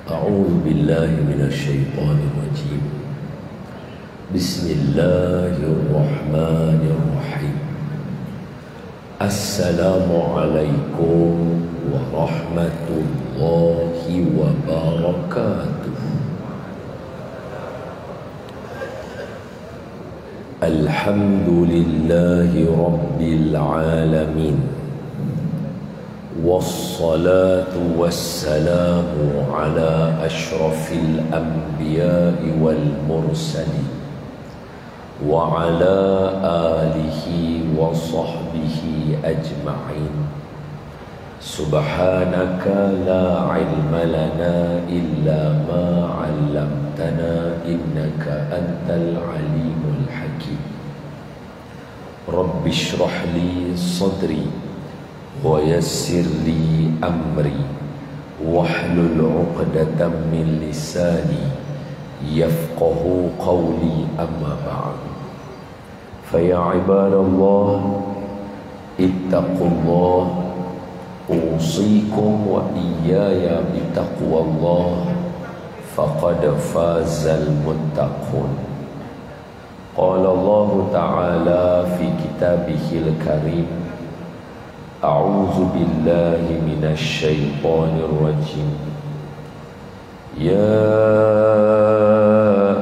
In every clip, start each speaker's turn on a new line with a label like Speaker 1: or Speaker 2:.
Speaker 1: أعوذ بالله من الشيطان الرجيم. بسم الله الرحمن الرحيم. السلام عليكم ورحمة الله وبركاته. الحمد لله رب العالمين، والصلاة والسلام على أشرف الأنبياء والمرسلين وعلى آله وصحبه أجمعين. سبحانك لا علم لنا إلا ما علمتنا إنك أنت العليم الحكيم. رب اشرح لي صدري ويسر لي أمري واحلل عقدة من لساني يفقه قولي. أما بعد، فيا عباد الله اتقوا الله، أوصيكم وإياي بتقوى الله، فقد فاز المتقون. قال الله تعالى في كتابه الكريم: أعوذ بالله من الشيطان الرجيم. يا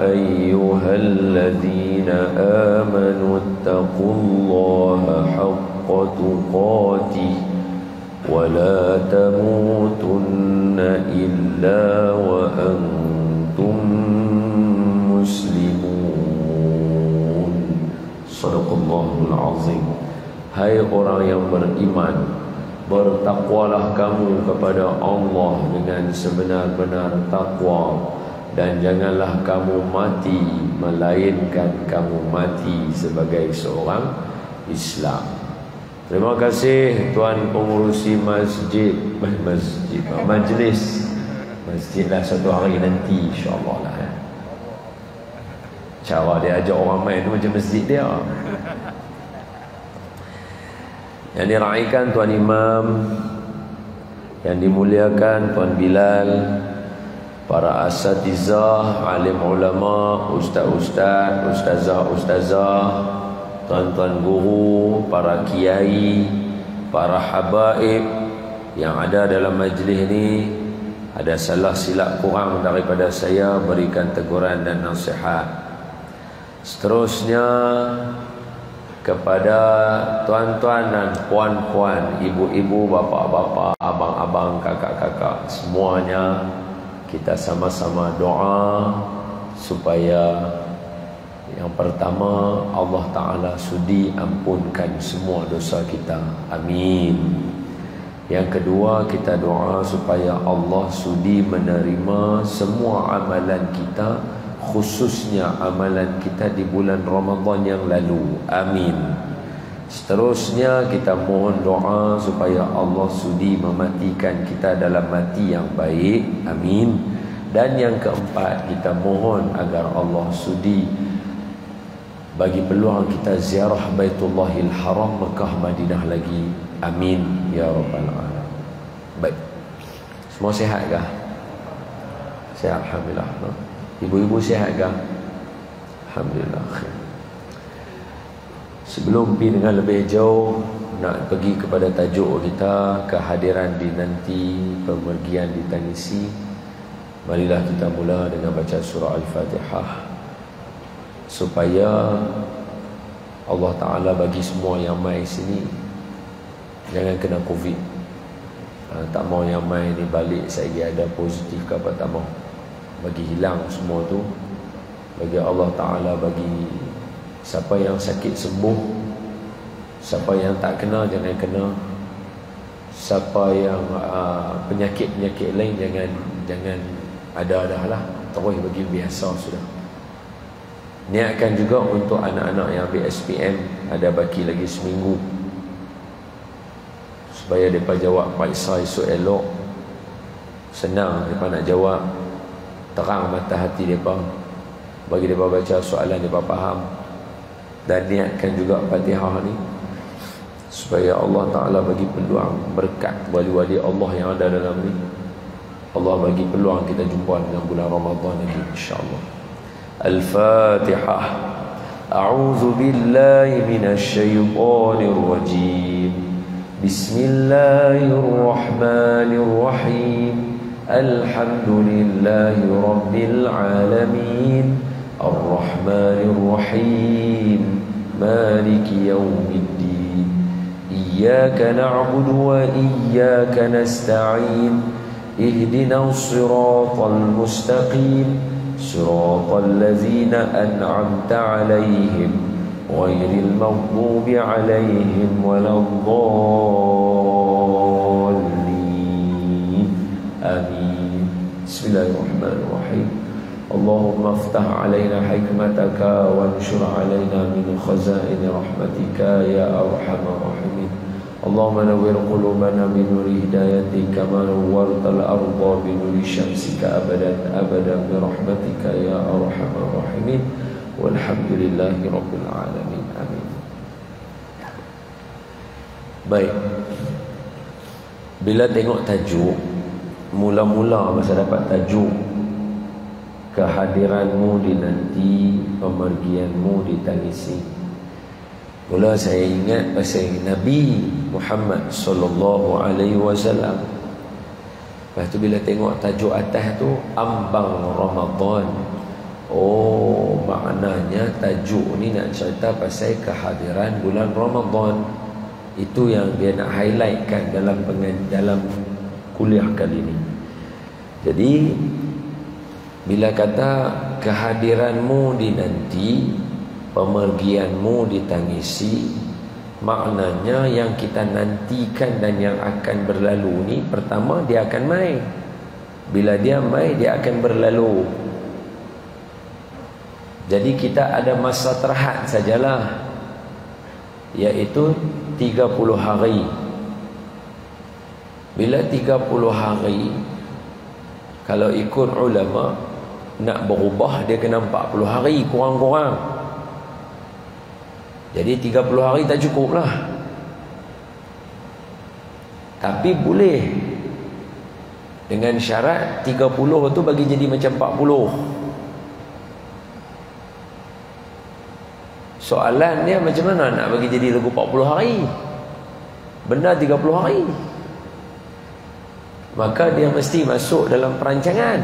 Speaker 1: أيها الذين آمنوا اتقوا الله حق تقاته ولا تموتن إلا وأنتم مسلمون. صدق الله العظيم. Hai orang yang beriman, bertakwalah kamu kepada Allah dengan sebenar-benar takwa, dan janganlah kamu mati melainkan kamu mati sebagai seorang Islam. Terima kasih Tuan Pengurusi Majlis Masjidlah satu hari nanti insya-Allah lah. Cara dia ajak orang main tu macam masjid dia. Yang diraikan Tuan Imam, yang dimuliakan Tuan Bilal, para asatizah, alim ulama, ustaz-ustaz, ustazah-ustazah, tuan-tuan guru, para kiai, para habaib yang ada dalam majlis ini. Ada salah silap kurang daripada saya, berikan teguran dan nasihat. Seterusnya kepada tuan-tuan dan puan-puan, ibu-ibu, bapa-bapa, abang-abang, kakak-kakak, semuanya kita sama-sama doa supaya yang pertama Allah Ta'ala sudi ampunkan semua dosa kita. Amin. Yang kedua, kita doa supaya Allah sudi menerima semua amalan kita, khususnya amalan kita di bulan Ramadan yang lalu. Amin. Seterusnya kita mohon doa supaya Allah sudi mematikan kita dalam mati yang baik. Amin. Dan yang keempat, kita mohon agar Allah sudi bagi peluang kita ziarah Baitullahil Haram, Mekah, Madinah lagi. Amin ya rabbal alamin. Baik. Semua sihat kah? Sihat, alhamdulillah. Ibu-ibu sihat kah? Alhamdulillah. Sebelum pergi dengan lebih jauh, nak pergi kepada tajuk kita, kehadiran di nanti pemergian di Tangisi. Marilah kita mula dengan baca surah Al-Fatihah, supaya Allah Ta'ala bagi semua yang mai sini jangan kena Covid. Tak mau yang mai ni balik saya ada positif ke apa, tak mau. Bagi hilang semua tu. Bagi Allah Ta'ala bagi siapa yang sakit sembuh, siapa yang tak kena jangan kena, siapa yang penyakit-penyakit lain jangan ada lah, terus bagi biasa sudah. Niatkan juga untuk anak-anak yang ambil SPM, ada baki lagi seminggu, supaya mereka jawab paisah esok elok, senang mereka nak jawab, terang mata hati mereka, bagi mereka baca soalan mereka faham. Dan niatkan juga Fatihah ni supaya Allah Ta'ala bagi peluang berkat wali-wali Allah yang ada dalam ni. Allah bagi peluang kita jumpa dengan bulan Ramadan lagi, insya-Allah. Al-Fatihah. A'udzu billahi minasy syaithanir rajim. Bismillahirrahmanirrahim. Alhamdulillahi rabbil alamin. Ar-Rahmanir Rahim. Maliki yaumiddin. Iyyaka na'budu wa iyyaka nasta'in. Ihdinas siratal mustaqim. Siratal ladzina an'amta 'alaihim ghairil maghdubi 'alaihim waladdallin. Amin. Bismillahirrahmanirrahim. Allahumma aftah 'alaina hikmataka wanshur 'alaina min khazain rahmatika ya arhamar rahimin. Allahumma nawwir qulubana bi nuri hidayatika kama nawwartal arda bi nuri syamsika abadan abadan bi rahmatika ya arhamar rahimin. Walhamdulillahi rabbil alamin. Amin. Baik. Bila tengok tajuk, mula-mula masa dapat tajuk, kehadiranmu dinanti, pemergianmu ditangisi, mula saya ingat pasal Nabi Muhammad sallallahu alaihi wasallam. Lepas tu bila tengok tajuk atas tu, ambang Ramadan. Oh, maknanya tajuk ni nak cerita pasal kehadiran bulan Ramadan. Itu yang dia nak highlightkan dalam kuliah kali ni. Jadi bila kata kehadiranmu dinanti, pemergianmu ditangisi, maknanya yang kita nantikan dan yang akan berlalu ni, pertama dia akan mai. Bila dia mai, dia akan berlalu. Jadi kita ada masa terhad sajalah, iaitu 30 hari. Bila 30 hari, kalau ikut ulama, nak berubah dia kena 40 hari kurang-kurang. Jadi 30 hari tak cukup lah. Tapi boleh, dengan syarat 30 tu bagi jadi macam 40. Soalan dia macam mana nak bagi jadi lagu 40 hari? Benar 30 hari. Maka dia mesti masuk dalam perancangan.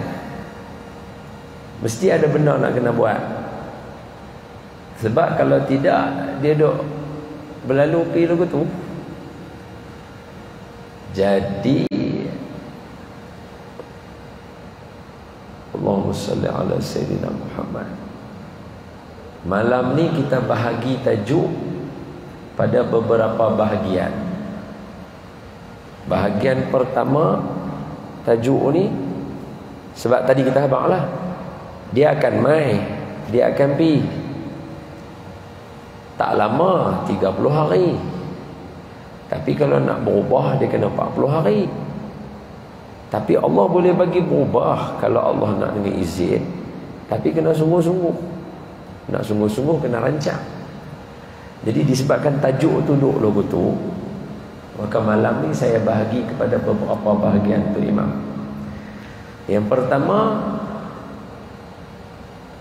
Speaker 1: Mesti ada benda nak kena buat. Sebab kalau tidak, dia duk berlalu pergi lagu tu. Jadi Allahumma salli ala Sayyidina Muhammad. Malam ni kita bahagi tajuk pada beberapa bahagian. Bahagian pertama tajuk ni, sebab tadi kita habaq lah, dia akan mai, dia akan pi. Tak lama, 30 hari. Tapi kalau nak berubah, dia kena 40 hari. Tapi Allah boleh bagi berubah kalau Allah nak dengan izin. Tapi kena sungguh-sungguh. Nak sungguh-sungguh kena rancang. Jadi disebabkan tajuk tu duduk logo tu, maka malam ni saya bahagi kepada beberapa bahagian tu Imam. Yang pertama,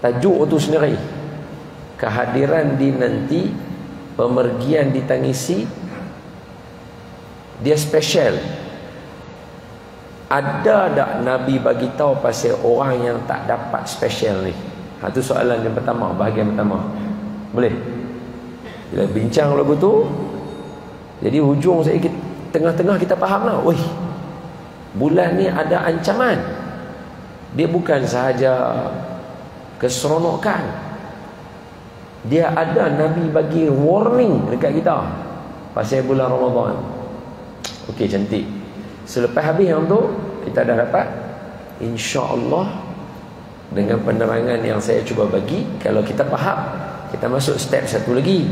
Speaker 1: tajuk tu sendiri, kehadiran dinanti, pemergian ditangisi. Dia special. Ada tak Nabi bagi tahu pasal orang yang tak dapat special ni? Itu soalan yang pertama, bahagian pertama. Boleh? Bila bincang lagu tu, jadi hujung saya tengah-tengah kita faham lah. Wih, bulan ni ada ancaman. Dia bukan sahaja keseronokan, dia ada Nabi bagi warning dekat kita pasal bulan Ramadan. Okey, cantik. Selepas habis yang tu, kita dah dapat, insya-Allah, dengan penerangan yang saya cuba bagi, kalau kita faham, kita masuk step satu lagi.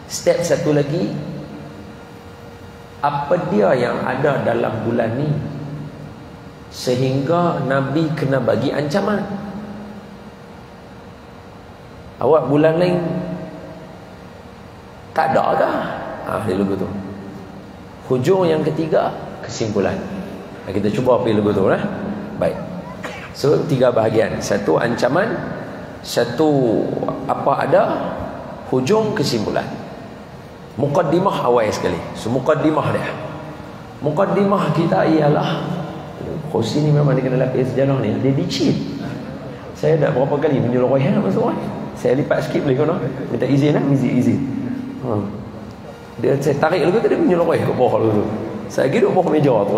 Speaker 1: Step satu lagi, apa dia yang ada dalam bulan ni sehingga Nabi kena bagi ancaman? Awak bulan lain tak ada kah? Dia lupa tu. Hujung yang ketiga, kesimpulan. Kita cuba pergi lagu tu lah. Baik. So 3 bahagian. Satu ancaman, satu apa ada, hujung kesimpulan. Muqaddimah awal sekali. So muqaddimah dia. Muqaddimah kita ialah, kursi ni memang dia kena lapis sejarah ni. Dia dicit. Saya dah berapa kali menyuruh Royhan masuk. Saya lipat sikit boleh kena. Minta izin lah, izin. Dia saya tarik lagu tu, dia menyuruh Royhan kat bawah lagu tu. Saya pergi duduk bawah meja tu.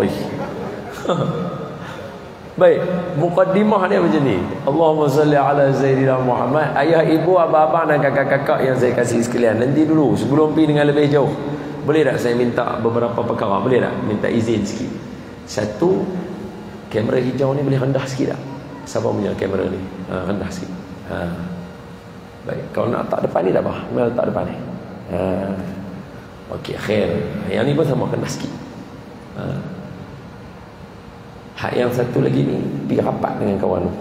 Speaker 1: Baik, muqaddimah dia macam ni. Allahumma salli ala Sayyidina Muhammad. Ayah, ibu, abang-abang dan kakak-kakak yang saya kasih sekalian, nanti dulu sebelum pergi dengan lebih jauh, boleh tak saya minta beberapa perkara? Boleh tak? Minta izin sikit. Satu, kamera hijau ni boleh rendah sikit tak? Siapa punya kamera ni? Rendah sikit. Baik, kalau nak letak depan ni tak apa. Mana letak depan ni? Okey, khair. Yang ni pun sama, rendah sikit. Hak yang satu lagi ni, pergi rapat dengan kawan tu.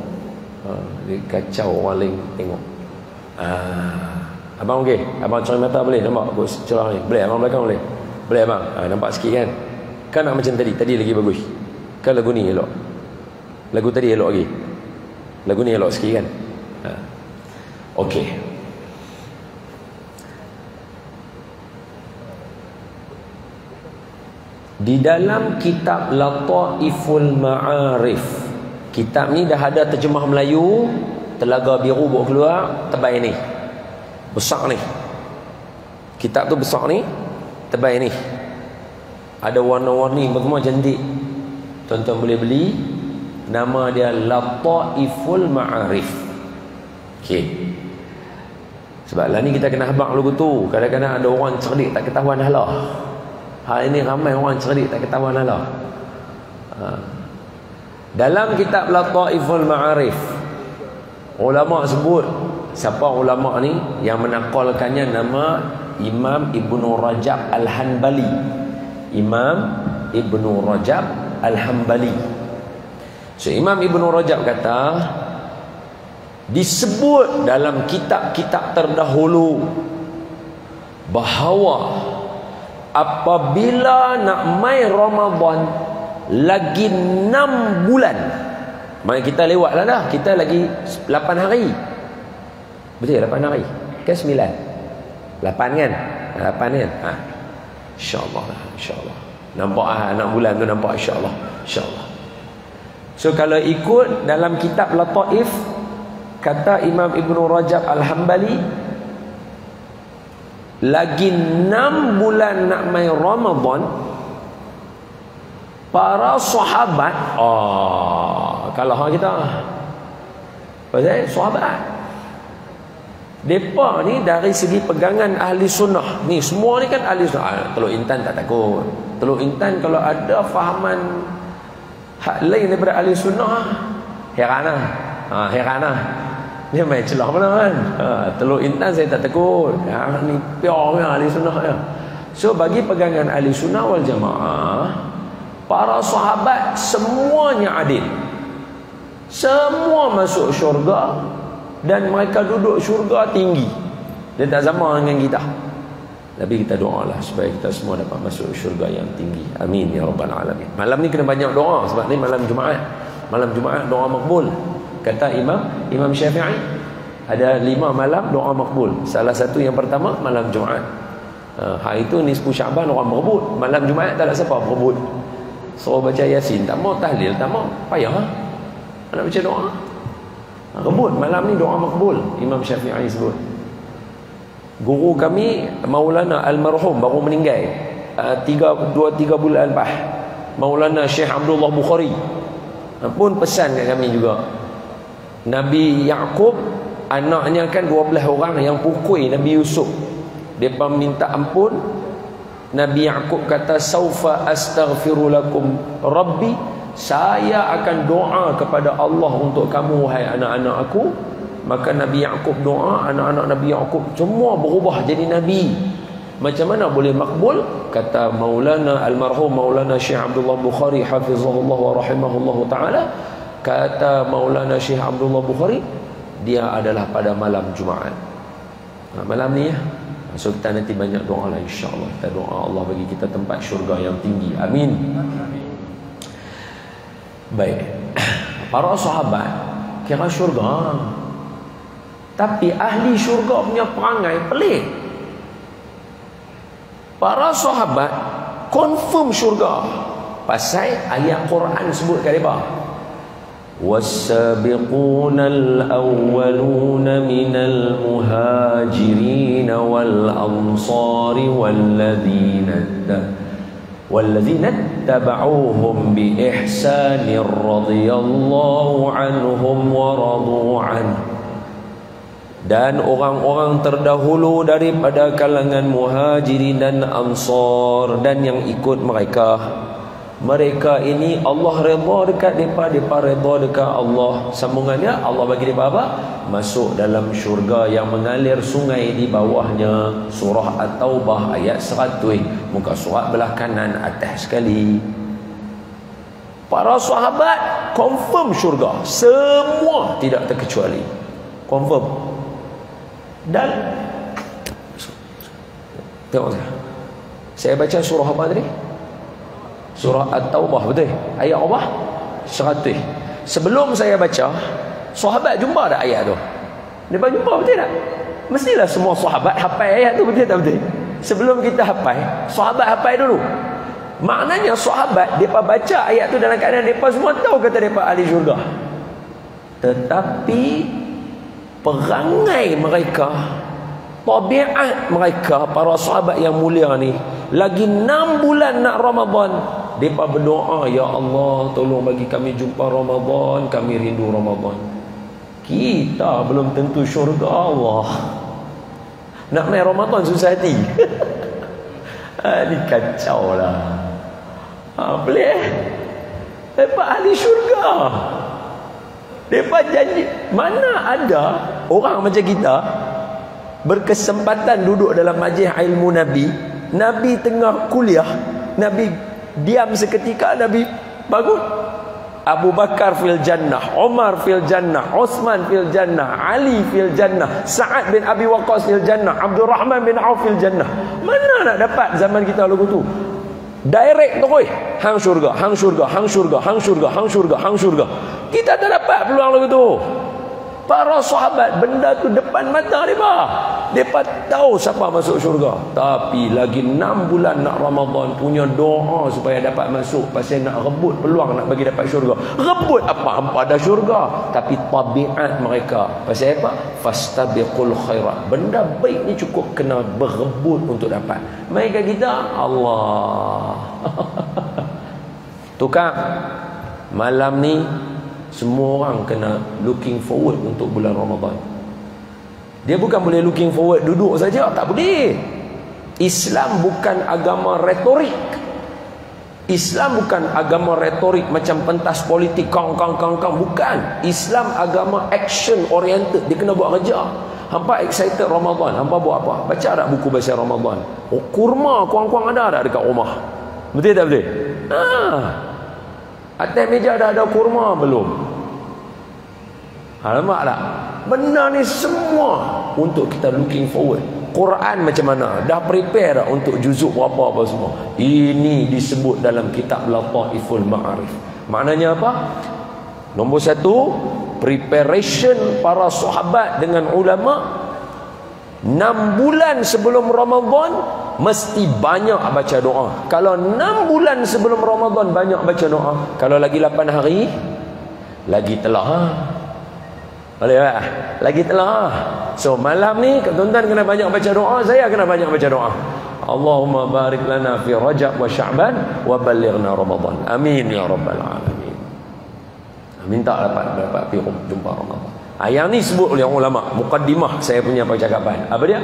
Speaker 1: Dia kacau orang lain tengok. Abang okey? Abang cermin mata boleh? Nampak aku cerah ni? Boleh? Abang belakang boleh? Boleh abang? Nampak sikit kan? Kan nak macam tadi? Tadi lagi bagus. Kan lagu ni elok? Lagu tadi elok lagi? Lagu ni elok sikit kan? Okey. Di dalam kitab Lataiful Ma'arif, kitab ni dah ada terjemah Melayu, Telaga Biru bawa keluar, tebal ni. Besar ni. Kitab tu besar ni, tebal ni. Ada warna-warni, semua cantik. Tuan-tuan boleh beli. Nama dia Lataiful Ma'arif. Okey. Sebab lah ni kita kena habaq lagu tu. Kadang-kadang ada orang cerdik tak ketahuan halah. Hal ini ramai orang cerdik tak ketahuan halah. Dalam kitab Lataiful Ma'arif, ulama sebut, siapa ulama ni yang menakalkannya, nama Imam Ibnu Rajab Al-Hanbali. Imam Ibnu Rajab Al-Hanbali. So Imam Ibnu Rajab kata, disebut dalam kitab-kitab terdahulu bahawa apabila nak mai Ramadan lagi 6 bulan, maknanya kita lewat lah dah, kita lagi 8 hari. Betul 8 hari ke 9? 8 kan? 8 kan? InsyaAllah, insyaAllah. Nampak 6 bulan tu, nampak insyaAllah, insyaAllah. So kalau ikut dalam kitab Lataif, kata Imam Ibnu Rajab Al-Hanbali, lagi 6 bulan nak mai Ramadan, para sahabat, kalau hang kita pasal sahabat, depa ni dari segi pegangan ahli sunnah ni, semua ni kan ahli sunnah. Teluk Intan tak takut. Teluk Intan kalau ada fahaman hak lain daripada ahli sunnah, heran lah. Dia main celah mana kan? Teluk Intan saya tak takut. Ni pure ahli sunnah ya. So bagi pegangan ahli sunnah wal jamaah, para sahabat semuanya adil. Semua masuk syurga dan mereka duduk syurga tinggi. Dia tak sama dengan kita. Tapi kita doalah supaya kita semua dapat masuk syurga yang tinggi. Amin ya rabbal alamin. Malam ni kena banyak doa sebab ni malam Jumaat. Malam Jumaat doa makbul. Kata Imam Syafi'i, ada 5 malam doa makbul. Salah satu yang pertama malam Jumaat. Hari itu nisfu Syaban orang berebut. Malam Jumaat tak ada siapa berebut. Suruh baca Yasin, tak mau tahlil, tak mau, payah nak baca doa. Rebut malam ni doa makbul. Imam Syafi'i sebut. Guru kami Maulana Almarhum baru meninggal 2-3 bulan lepas, Maulana Syekh Abdullah Bukhari pun pesan kat kami juga. Nabi Yaqub anaknya kan 12 orang yang pukul Nabi Yusuf. Depa minta ampun. Nabi Yaqub kata, saufa astaghfiru lakum rabbi, saya akan doa kepada Allah untuk kamu wahai anak-anak aku. Maka Nabi Yaqub doa, anak-anak Nabi Yaqub semua berubah jadi nabi. Macam mana boleh makbul? Kata Maulana Almarhum Maulana Syekh Abdullah Bukhari hafizahullah wa rahimahullah ta'ala, kata Maulana Syekh Abdullah Bukhari, dia adalah pada malam Jumaat. Malam ni ya. So kita nanti banyak doa lah insya-Allah. Kita doa Allah bagi kita tempat syurga yang tinggi. Amin. Baik. Para sahabat kira syurga, tapi ahli syurga punya perangai pelik. Para sahabat confirm syurga pasal ayat Quran sebut kat depa, was-sabiqunal awwaluna minal muhajirin wal ansari walladzina tabauhum bi ihsanir radhiyallahu anhum wa radu anhu. Dan orang-orang terdahulu daripada kalangan muhajirin dan ansar dan yang ikut mereka, mereka ini Allah redha dekat mereka, mereka redha dekat Allah. Sambungannya Allah bagi mereka apa? Masuk dalam syurga yang mengalir sungai di bawahnya. Surah At-Taubah ayat 100, muka surat belah kanan atas sekali. Para sahabat confirm syurga, semua tidak terkecuali confirm. Dan tengok saya baca surah apa tadi? Surah At-Taubah, betul? Ayat apa? 100. Sebelum saya baca, sahabat jumpa tak ayat tu? Mereka jumpa, betul tak? Mestilah semua sahabat hafal ayat tu, betul tak betul? Sebelum kita hafal, sahabat hafal dulu. Maknanya sahabat, mereka baca ayat tu dalam keadaan mereka semua tahu kata mereka ahli syurga. Tetapi perangai mereka, tabiat mereka, para sahabat yang mulia ni, lagi 6 bulan nak Ramadan, mereka berdoa, ya Allah tolong bagi kami jumpa Ramadan, kami rindu Ramadan. Kita belum tentu syurga Allah, nak main Ramadan susah hati. Ini kacau lah. Boleh mereka ahli syurga. Mereka janji. Mana ada orang macam kita berkesempatan duduk dalam majlis ilmu Nabi, Nabi tengah kuliah, Nabi diam seketika, Nabi bangun. Abu Bakar fil jannah, Umar fil jannah, Uthman fil jannah, Ali fil jannah, Sa'ad bin Abi Waqqas fil jannah, Abdul Rahman bin Auf fil jannah. Mana nak dapat zaman kita lagu tu? Direct terus hang syurga, hang syurga, hang syurga, hang syurga, hang syurga, hang syurga. Kita tak dapat peluang lagu tu. Para sahabat benda tu depan mata mereka. Mereka tahu siapa masuk syurga. Tapi lagi 6 bulan nak Ramadan, punya doa supaya dapat masuk. Pasal nak rebut peluang nak bagi dapat syurga. Rebut apa? Hampa ada syurga. Tapi tabiat mereka, pasal apa? Fastabiqul khairat. Benda baik ni cukup kena berebut untuk dapat. Mereka kita Allah. Tukar malam ni semua orang kena looking forward untuk bulan Ramadan. Dia bukan boleh looking forward duduk saja, tak boleh. Islam bukan agama retorik. Islam bukan agama retorik macam pentas politik kang, bukan. Islam agama action oriented. Dia kena buat kerja. Hampa excited Ramadan, hampa buat apa? Baca tak buku bahasa Ramadan? Oh, kurma kuang-kuang ada tak dekat rumah? Betul tak betul? Atas meja dah ada kurma belum? Nampak tak? Benda ni semua untuk kita looking forward. Quran macam mana? Dah prepare tak untuk juzuk berapa apa semua? Ini disebut dalam kitab Lataiful Ma'arif. Maknanya apa? Nombor 1, preparation para sahabat dengan ulama. 6 bulan sebelum Ramadan mesti banyak baca doa. Kalau 6 bulan sebelum Ramadan banyak baca doa, kalau lagi 8 hari lagi telah. Boleh tak? Lagi telah. So malam ni tuan-tuan kena banyak baca doa, saya kena banyak baca doa. Allahumma barik lana fi Rajab wa Sya'ban wa ballighna Ramadan. Amin ya rabbal alamin. Minta dapat pergi jumpa Ramadan. Yang ni sebut oleh ulama, mukaddimah saya punya percakapan. Apa dia?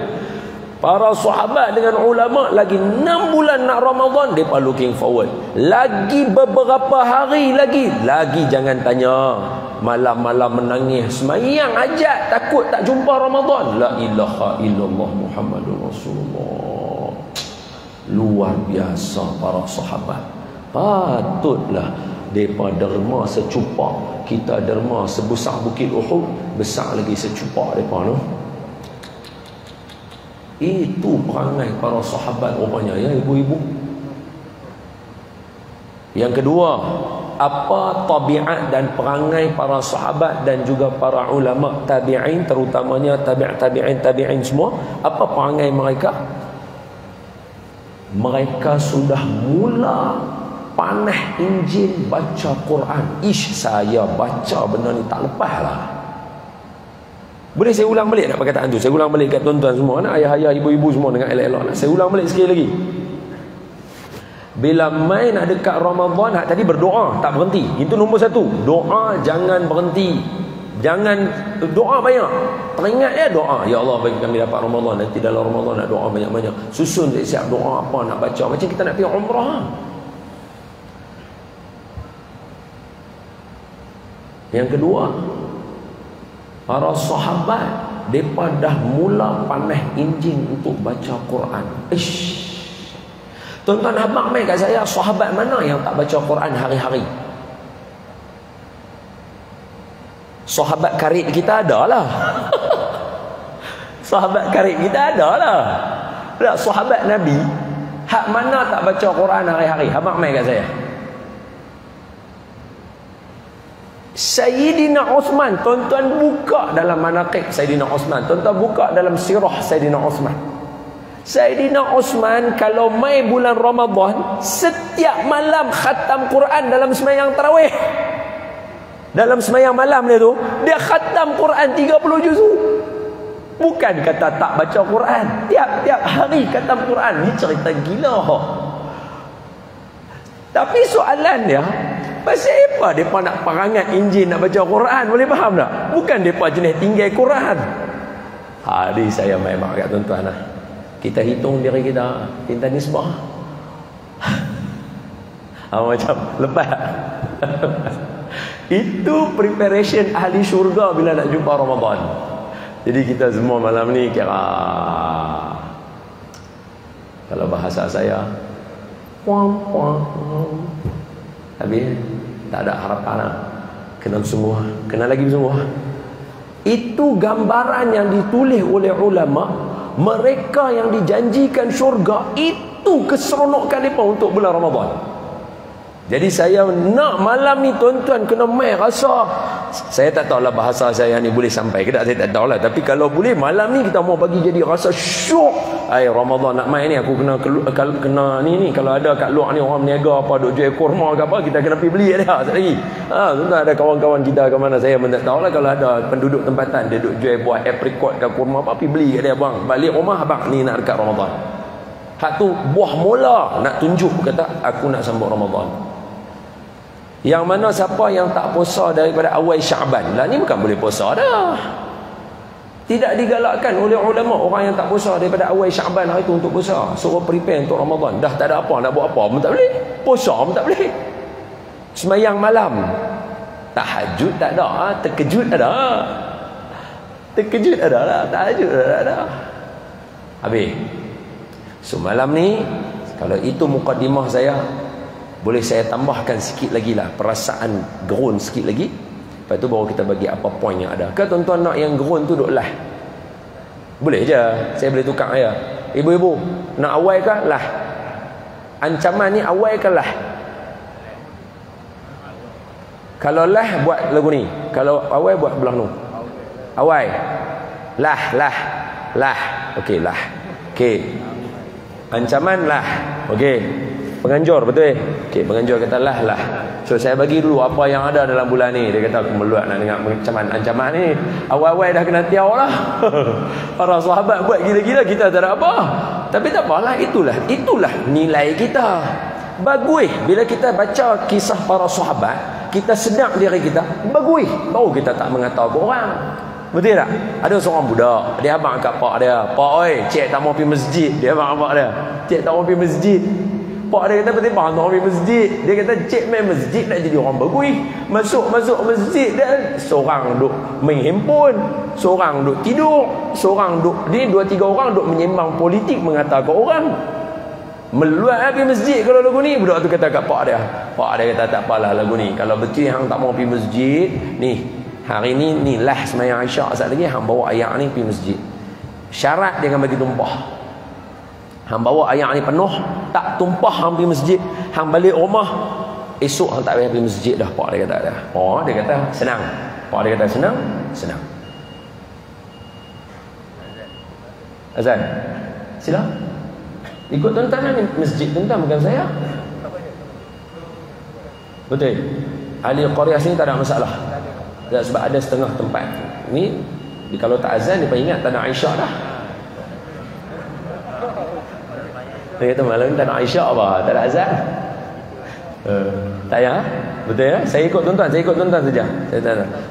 Speaker 1: Para sahabat dengan ulama lagi 6 bulan nak Ramadan, mereka looking forward. Lagi beberapa hari lagi jangan tanya. Malam-malam menangis, semayang hajat, takut tak jumpa Ramadan. La ilaha illallah Muhammadur Rasulullah. Luar biasa para sahabat. Patutlah mereka derma secupak. Kita derma sebesar bukit Uhud, besar lagi secupak mereka tu. Itu perangai para sahabat rupanya, ya ibu-ibu. Yang kedua, apa tabiat dan perangai para sahabat dan juga para ulama tabi'in, terutamanya tabi'in semua. Apa perangai mereka? Mereka sudah mula panah Injil, baca Quran. Saya baca benda ni tak lepas lah. Boleh saya ulang balik tak perkataan tu? Saya ulang balik kat tuan-tuan semua, nak ayah-ayah, ibu-ibu semua dengan elok-elok. Saya ulang balik sekali lagi. Bila main nak dekat Ramadan, hak tadi berdoa tak berhenti. Itu nombor satu. Doa jangan berhenti. Jangan doa banyak. Teringat ya doa. Ya Allah bagi kami dapat Ramadan. Nanti dalam Ramadan nak doa banyak-banyak. Susun siap doa apa nak baca. Macam kita nak pergi umrah. Yang kedua, para sahabat mereka dah mula panah Injil untuk baca Quran. Tuan-tuan abang main kat saya, sahabat mana yang tak baca Quran hari-hari? Sahabat karib kita ada lah. Sahabat karib kita ada lah. Tak, sahabat Nabi hak mana tak baca Quran hari-hari? Abang main kat saya. Sayyidina Osman, tuan-tuan buka dalam manaqib Sayyidina Osman, tuan-tuan buka dalam sirah Sayyidina Osman. Sayyidina Osman kalau mai bulan Ramadan, setiap malam khatam Quran dalam sembahyang tarawih. Dalam sembahyang malam dia tu, dia khatam Quran 30 juzuk. Bukan kata tak baca Quran, tiap-tiap hari khatam Quran. Ni cerita gila. Tapi soalan dia, pasal apa mereka nak perangat Injil nak baca Quran? Boleh faham tak? Bukan mereka jenis tinggal Quran. Hari saya main mak kat tuan-tuan lah. Kita hitung diri kita, kita nisbah. Macam lepas. Itu preparation ahli syurga bila nak jumpa Ramadan. Jadi kita semua malam ni kira, kalau bahasa saya, habis tak ada harapan lah. Kenal semua, kenal lagi semua. Itu gambaran yang ditulis oleh ulama. Mereka yang dijanjikan syurga, itu keseronokan mereka untuk bulan Ramadan. Jadi saya nak malam ni tuan-tuan kena main rasa. Saya tak tahulah bahasa saya ni boleh sampai ke tak, saya tak tahulah. Tapi kalau boleh malam ni kita mau bagi jadi rasa syok. Ramadan nak main ni aku kena ni kalau ada kat luar ni orang berniaga apa duk jual kurma ke apa, kita kena pergi beli dia sekejap lagi. Tuan-tuan ada kawan-kawan kita ke mana, saya pun tak tahulah. Kalau ada penduduk tempatan dia duk jual buah apricot ke kurma apa, pergi beli kat dia bang. Balik rumah abang ni nak dekat Ramadan. Hak tu buah mula nak tunjuk kata aku nak sambut Ramadan. Yang mana siapa yang tak puasa daripada awal Syaban, lah ni bukan boleh puasa dah. Tidak digalakkan oleh ulama orang yang tak puasa daripada awal Syaban hari itu untuk puasa. Suruh prepare untuk Ramadan. Dah tak ada apa nak buat apa pun tak boleh. Puasa pun tak boleh. Semayang malam, tahajud tak ada, terkejut ada. Terkejut ada lah, tahajud ada. Habis. So malam ni, kalau itu mukadimah saya, boleh saya tambahkan sikit lagi lah, perasaan gerun sikit lagi. Lepas tu baru kita bagi apa poin yang ada. Ke tuan-tuan nak yang gerun tu duk lah? Boleh je, saya boleh tukar ya. Ibu-ibu nak awal ke lah? Ancaman ni awal ke lah? Kalau lah buat lagu ni, kalau awal buat belah nu. Awal. Lah. Okey lah. Okey. Ancaman lah. Okey. Penganjur betul. Okey, penganjur kata lah. So saya bagi dulu apa yang ada dalam bulan ni. Dia kata aku meluat nak dengar ancaman ni. Awal-awal dah kena tiaw lah. Para sahabat buat gila-gila, kita tak ada apa. Tapi tak apalah, itulah nilai kita. Bagus bila kita baca kisah para sahabat, kita sedar diri kita, bagus. Baru kita tak mengatakan ke orang. Betul tak? Ada seorang budak, dia abang kat pak dia. Pak oi, cik tak mau pergi masjid. Dia abang pak dia. Cik tak mau pergi masjid. Pak dia kata betul bang, tak mau pergi masjid. Dia kata cik main masjid nak jadi orang bagus. Masuk masjid dan seorang duk main handphone, seorang duk tidur, seorang duk ni 2-3 orang duk menyembang politik mengatakan orang. Meluat pergi masjid kalau lagu ni. Budak tu kata kat pak dia. Pak dia kata tak apalah lagu ni. Kalau betul hang tak mau pergi masjid, ni hari ni lah sembahyang Isyak sekejap lagi hang bawa ayak ni pergi masjid. Syarat dia akan bagi tumpah. Hang bawa ayak ni penuh, tak tumpah hang pergi masjid, hang balik rumah esok hang tak payah pergi masjid dah. Pak dia kata dah. Oh, dia kata senang. Pak dia kata senang, senang. Azan. Sila. Ikut tuan-tuan ni masjid tuan-tuan bukan saya. Betul. Ahli qaryah sini tak ada masalah. Sebab ada setengah tempat. Ni kalau tak azan dia ingat tanah Aisyah dah. Dia kata malam ni tanah Aisyah apa? Tak ada azan. Tak payah. Betul ya? Saya ikut tuan-tuan saja.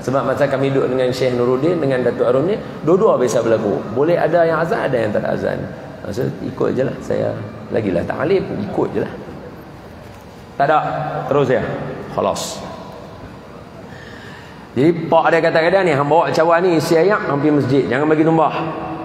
Speaker 1: Sebab masa kami duduk dengan Syekh Nuruddin dengan Datuk Arun ni, dua-dua biasa berlaku. Boleh ada yang azan, ada yang tak ada azan. So, ikut je lah. Saya lagilah ta'alim, ikut je lah. Tak ada. Terus ya. Khalas. Jadi pak dia kata-kata ni, hang bawa cawan ni isi ayak, hang pergi masjid, jangan bagi tumpah.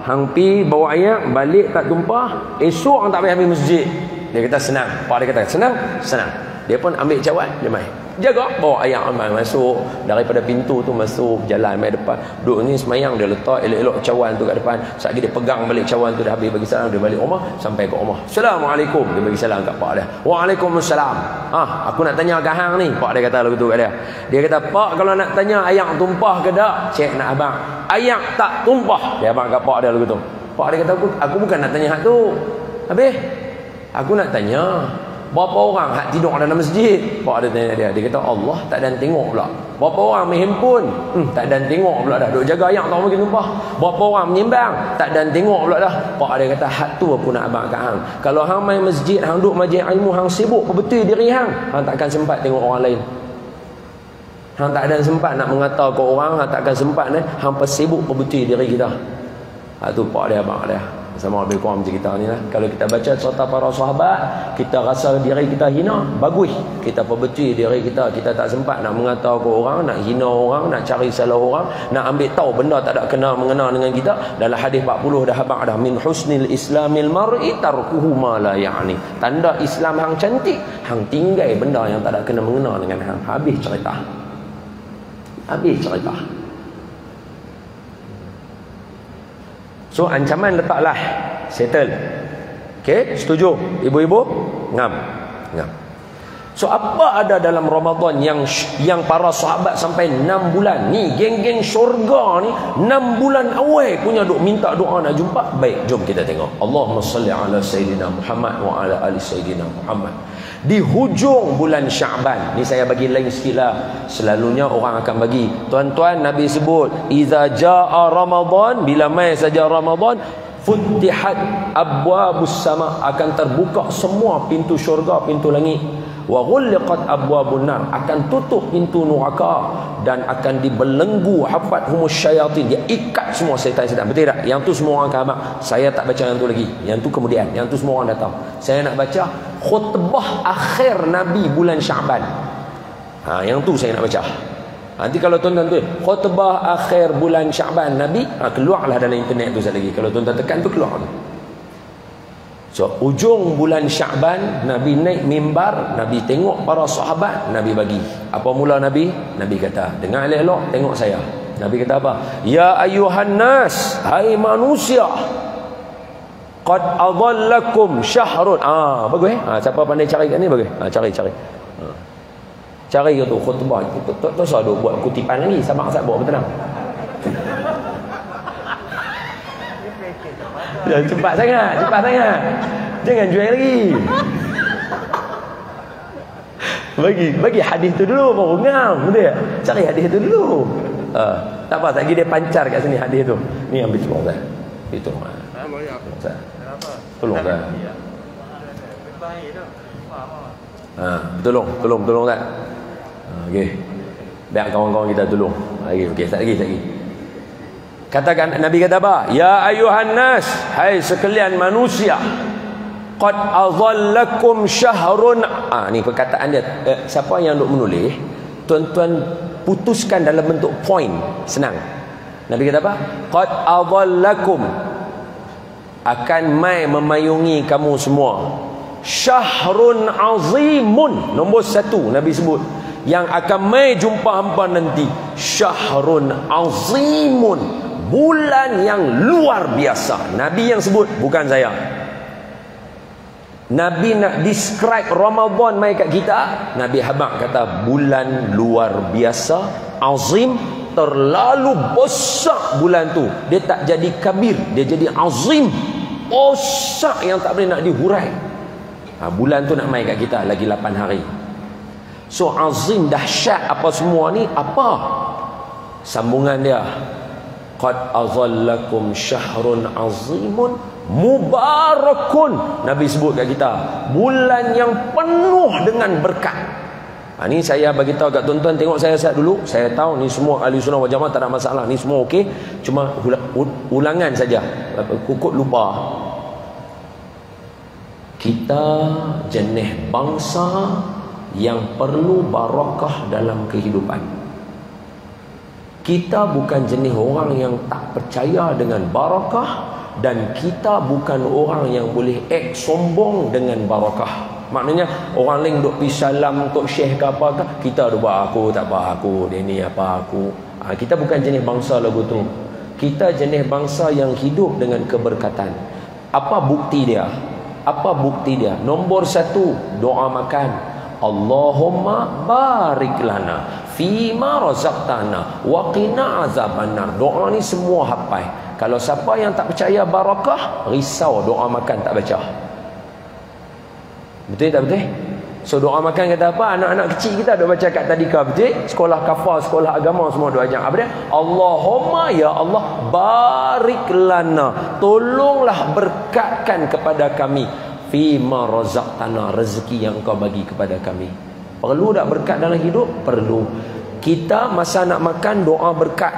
Speaker 1: Hang pergi bawa ayak, balik tak tumpah, esok hang tak payah pergi masjid. Dia kata senang. Pak dia kata senang, senang. Dia pun ambil cawan, dia main. Jaga, bawa ayak aman masuk daripada pintu tu, masuk jalan mai depan. Duduk ni semayang, dia letak elok-elok cawan tu kat depan. Sekali dia pegang balik cawan tu, dah habis bagi salam, dia balik rumah, sampai ke rumah. Assalamualaikum, dia bagi salam kat pak dia. Waalaikumsalam. Aku nak tanya kat hang ni, pak dia kata begitu kat dia. Dia kata, "Pak, kalau nak tanya ayak tumpah ke tak?" Cek nak abang. Ayak tak tumpah. Dia abang kat pak dia begitu. Pak dia kata, aku bukan nak tanya hak tu. Habis aku nak tanya, berapa orang hak tidur dalam masjid? Pak ada tanya dia. Dia kata Allah tak dan tengok pula. Berapa orang main handphone? Tak dan tengok pula dah. Duk jaga ayak tak mungkin tumpah. Berapa orang menyembang? Tak dan tengok pula dah. Pak dia kata hak tu aku nak abang kat hang. Kalau hang main masjid, hang duk majlis ilmu, hang sibuk perbetul diri hang, hang takkan sempat tengok orang lain. Hang tak ada sempat nak mengata ke orang, hang takkan sempat hang sibuk perbetul diri kita. Hak tu pak dia abang dia. Sama lebih kurang macam kita ni lah. Kalau kita baca cerita para sahabat, kita rasa diri kita hina, bagus. Kita perbetul diri kita. Kita tak sempat nak mengata ke orang, nak hina orang, nak cari salah orang, nak ambil tahu benda tak ada kena mengena dengan kita. Dalam hadis 40 dah abang dah, min husnil islamil mar'i tarkuhu ma la ya'ni. Tanda Islam hang cantik, hang tinggal benda yang tak ada kena mengena dengan hang. Habis cerita. Habis cerita. So ancaman letaklah, settle. Okey, setuju ibu-ibu? Ngam. So apa ada dalam Ramadan yang para sahabat sampai 6 bulan ni, geng-geng syurga ni 6 bulan awal punya duk minta doa nak jumpa? Baik, jom kita tengok. Allahumma salli ala sayyidina Muhammad wa ala ali sayyidina Muhammad. Di hujung bulan Sya'ban ni, saya bagi lain sikit lah. Selalunya orang akan bagi, tuan-tuan Nabi sebut iza jaa Ramadan, bila mai saja Ramadan, futihat abwabus sama, akan terbuka semua pintu syurga, pintu langit. Wa ghulqat abwabun nar, akan tutup pintu neraka, dan akan dibelenggu hafathumus syayatin, dia ikat semua syaitan-syaitan. Betul tak? Yang tu semua orang akan abang. Saya tak baca yang tu lagi, yang tu kemudian, yang tu semua orang datang. Saya nak baca khutbah akhir Nabi bulan Sya'ban. Yang tu saya nak baca. Nanti kalau tuan-tuan tu khutbah akhir bulan Sya'ban Nabi, keluarlah dalam internet tu sekali lagi. Kalau tuan-tuan tekan tu keluar tu. So ujung bulan Sya'ban Nabi naik mimbar, Nabi tengok para sahabat, Nabi bagi. Apa mula Nabi? Nabi kata, dengar elok-elok, tengok saya. Nabi kata apa? Ya ayuhan nas, hai manusia, qad adhallakum syahrun. Bagus siapa pandai cari kat ni bagus. Cari. Cari tu khutbah. Tak usah duk buat kutipan lagi, sabar buat tenang. Cepat sangat. Jangan jual lagi. Bagi hadis tu dulu baru ngam, betul tak? Cari hadis tu dulu. Tak apa, tak lagi dia pancar kat sini hadis tu. Ni ambil tolong saya. Itu mah. Tolong saya. Tolong tak? Okey. Biar kawan-kawan kita tolong. Okey, tak lagi. Katakan Nabi kata apa? Ya ayuhan nas, hai sekalian manusia, qad adhallakum syahrun. Ni perkataan dia. Siapa yang duk menulis, tuan-tuan putuskan dalam bentuk point, senang. Nabi kata apa? Qad adhallakum, akan mai memayungi kamu semua, syahrun azimun. Nombor 1 Nabi sebut yang akan mai jumpa hangpa nanti, syahrun azimun, bulan yang luar biasa. Nabi yang sebut, bukan saya. Nabi nak describe Ramadan mai kat kita, Nabi habaq kata bulan luar biasa, azim, terlalu besar bulan tu. Dia tak jadi kabir, dia jadi azim, besar yang tak boleh nak dihurai. Bulan tu nak mai kat kita lagi 8 hari. So azim, dahsyat apa semua ni, apa sambungan dia? Qad azallakum syahrun azimun mubarakun. Nabi sebut kat kita bulan yang penuh dengan berkat. Ni saya bagi tahu kat tuan-tuan, tengok saya sihat dulu. Saya tahu ni semua ahli sunnah wal jamaah, tak ada masalah, ni semua okey. Cuma ulangan saja, kukut lupa. Kita jenis bangsa yang perlu barakah dalam kehidupan. Kita bukan jenis orang yang tak percaya dengan barakah, dan kita bukan orang yang boleh sombong dengan barakah. Maknanya orang lain duk pergi salam untuk syekh ke apa ke, kita duk buat aku tak apa aku, dia ni apa aku. Kita bukan jenis bangsa lagu tu. Kita jenis bangsa yang hidup dengan keberkatan. Apa bukti dia? Apa bukti dia? Nombor 1, doa makan. Allahumma barik lana fima razaqtana wa qina azabannar. Doa ni semua hafal. Kalau siapa yang tak percaya barakah, risau doa makan tak baca. Betul tak betul? So doa makan kata apa? Anak-anak kecil kita duk baca kat tadika, betul? Sekolah kafar, sekolah agama semua duk ajak. Apa dia? Allahumma, ya Allah, barik lana, tolonglah berkatkan kepada kami fima razaqtana, rezeki yang kau bagi kepada kami. Perlu tak berkat dalam hidup? Perlu. Kita masa nak makan doa berkat,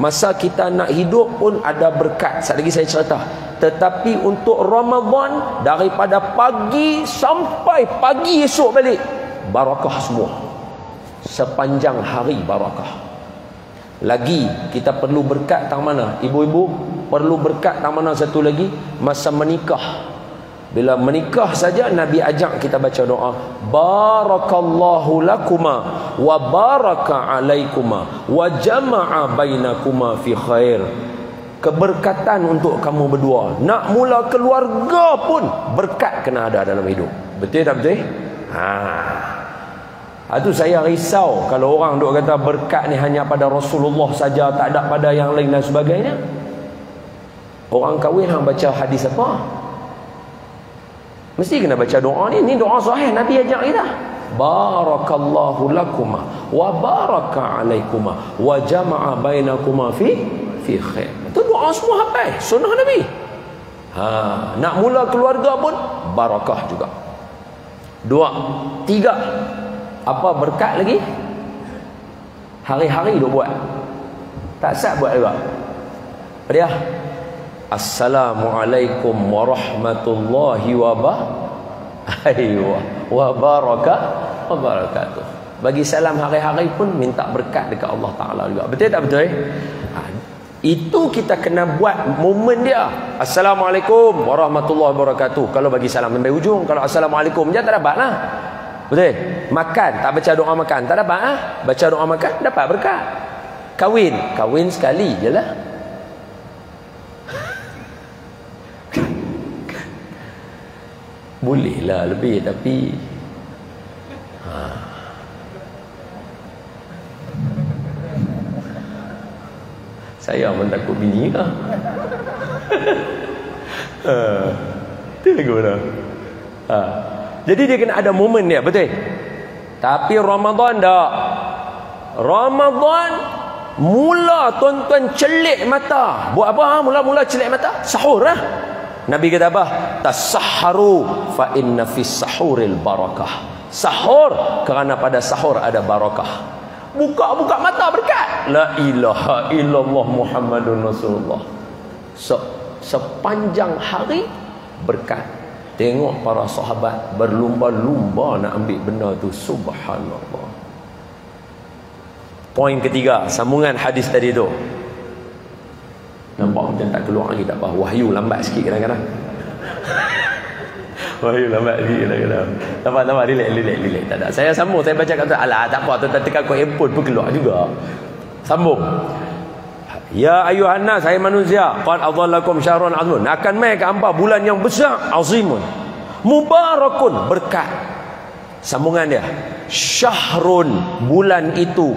Speaker 1: masa kita nak hidup pun ada berkat. Sekejap lagi saya cerita. Tetapi untuk Ramadan, daripada pagi sampai pagi esok balik, barakah semua. Sepanjang hari barakah. Lagi kita perlu berkat tang mana? Ibu-ibu perlu berkat tang mana satu lagi? Masa menikah. Bila menikah saja Nabi ajak kita baca doa, barakallahu lakuma wa baraka alaikuma wa jama'a bainakuma fi khair. Keberkatan untuk kamu berdua. Nak mula keluarga pun berkat kena ada dalam hidup. Betul tak betul? Itu saya risau kalau orang duk kata berkat ni hanya pada Rasulullah saja, tak ada pada yang lain dan sebagainya. Orang kahwin hang baca hadis apa? Mesti kena baca doa ni. Ni doa sahih, Nabi ajak kita. Barakallahu lakuma wa baraka alaikuma wa jama'a bainakuma fi khair. Itu doa semua hafal, sunnah Nabi. Nak mula keluarga pun barakah juga. 2, 3. Apa berkat lagi? Hari-hari duk buat. Tak sah buat juga. Apa dia? Assalamualaikum warahmatullahi wabarakatuh. Bagi salam hari-hari pun minta berkat dekat Allah Ta'ala juga. Betul tak betul? Itu kita kena buat momen dia. Assalamualaikum warahmatullahi wabarakatuh. Kalau bagi salam sampai ujung. Kalau assalamualaikum je tak dapat lah. Betul? Makan tak baca doa makan tak dapat lah. Baca doa makan dapat berkat. Kahwin sekali je lah. Boleh lah lebih, tapi saya pun takut bini lah. Itu lagu dah. Jadi dia kena ada momen dia, betul? Tapi Ramadan tak. Ramadan mula tuan-tuan celik mata. Buat apa? Mula-mula celik mata? Sahur lah. Nabi kata apa? Tasahharu fa inna fis sahuril barakah. Sahur kerana pada sahur ada barakah. Buka mata berkat. La ilaha illallah Muhammadun Rasulullah. Sepanjang hari berkat. Tengok para sahabat berlumba-lumba nak ambil benda tu. Subhanallah. Poin ketiga, sambungan hadis tadi tu. Nampak macam tak keluar lagi, tak apa. Wahyu lambat sikit kadang-kadang. Wahyu lambat sikit kadang-kadang. Tak apa, relax. Tak ada. Saya sambung, saya baca kata, alah tak apa, tuan-tuan tekan kau handphone pun keluar juga. Sambung. Ya ayuhan nas, hai manusia, qad adhallakum syahrun azmun. Akan mai ke hampa bulan yang besar, azimun. mubarakun, berkat. Sambungan dia, syahrun, bulan itu,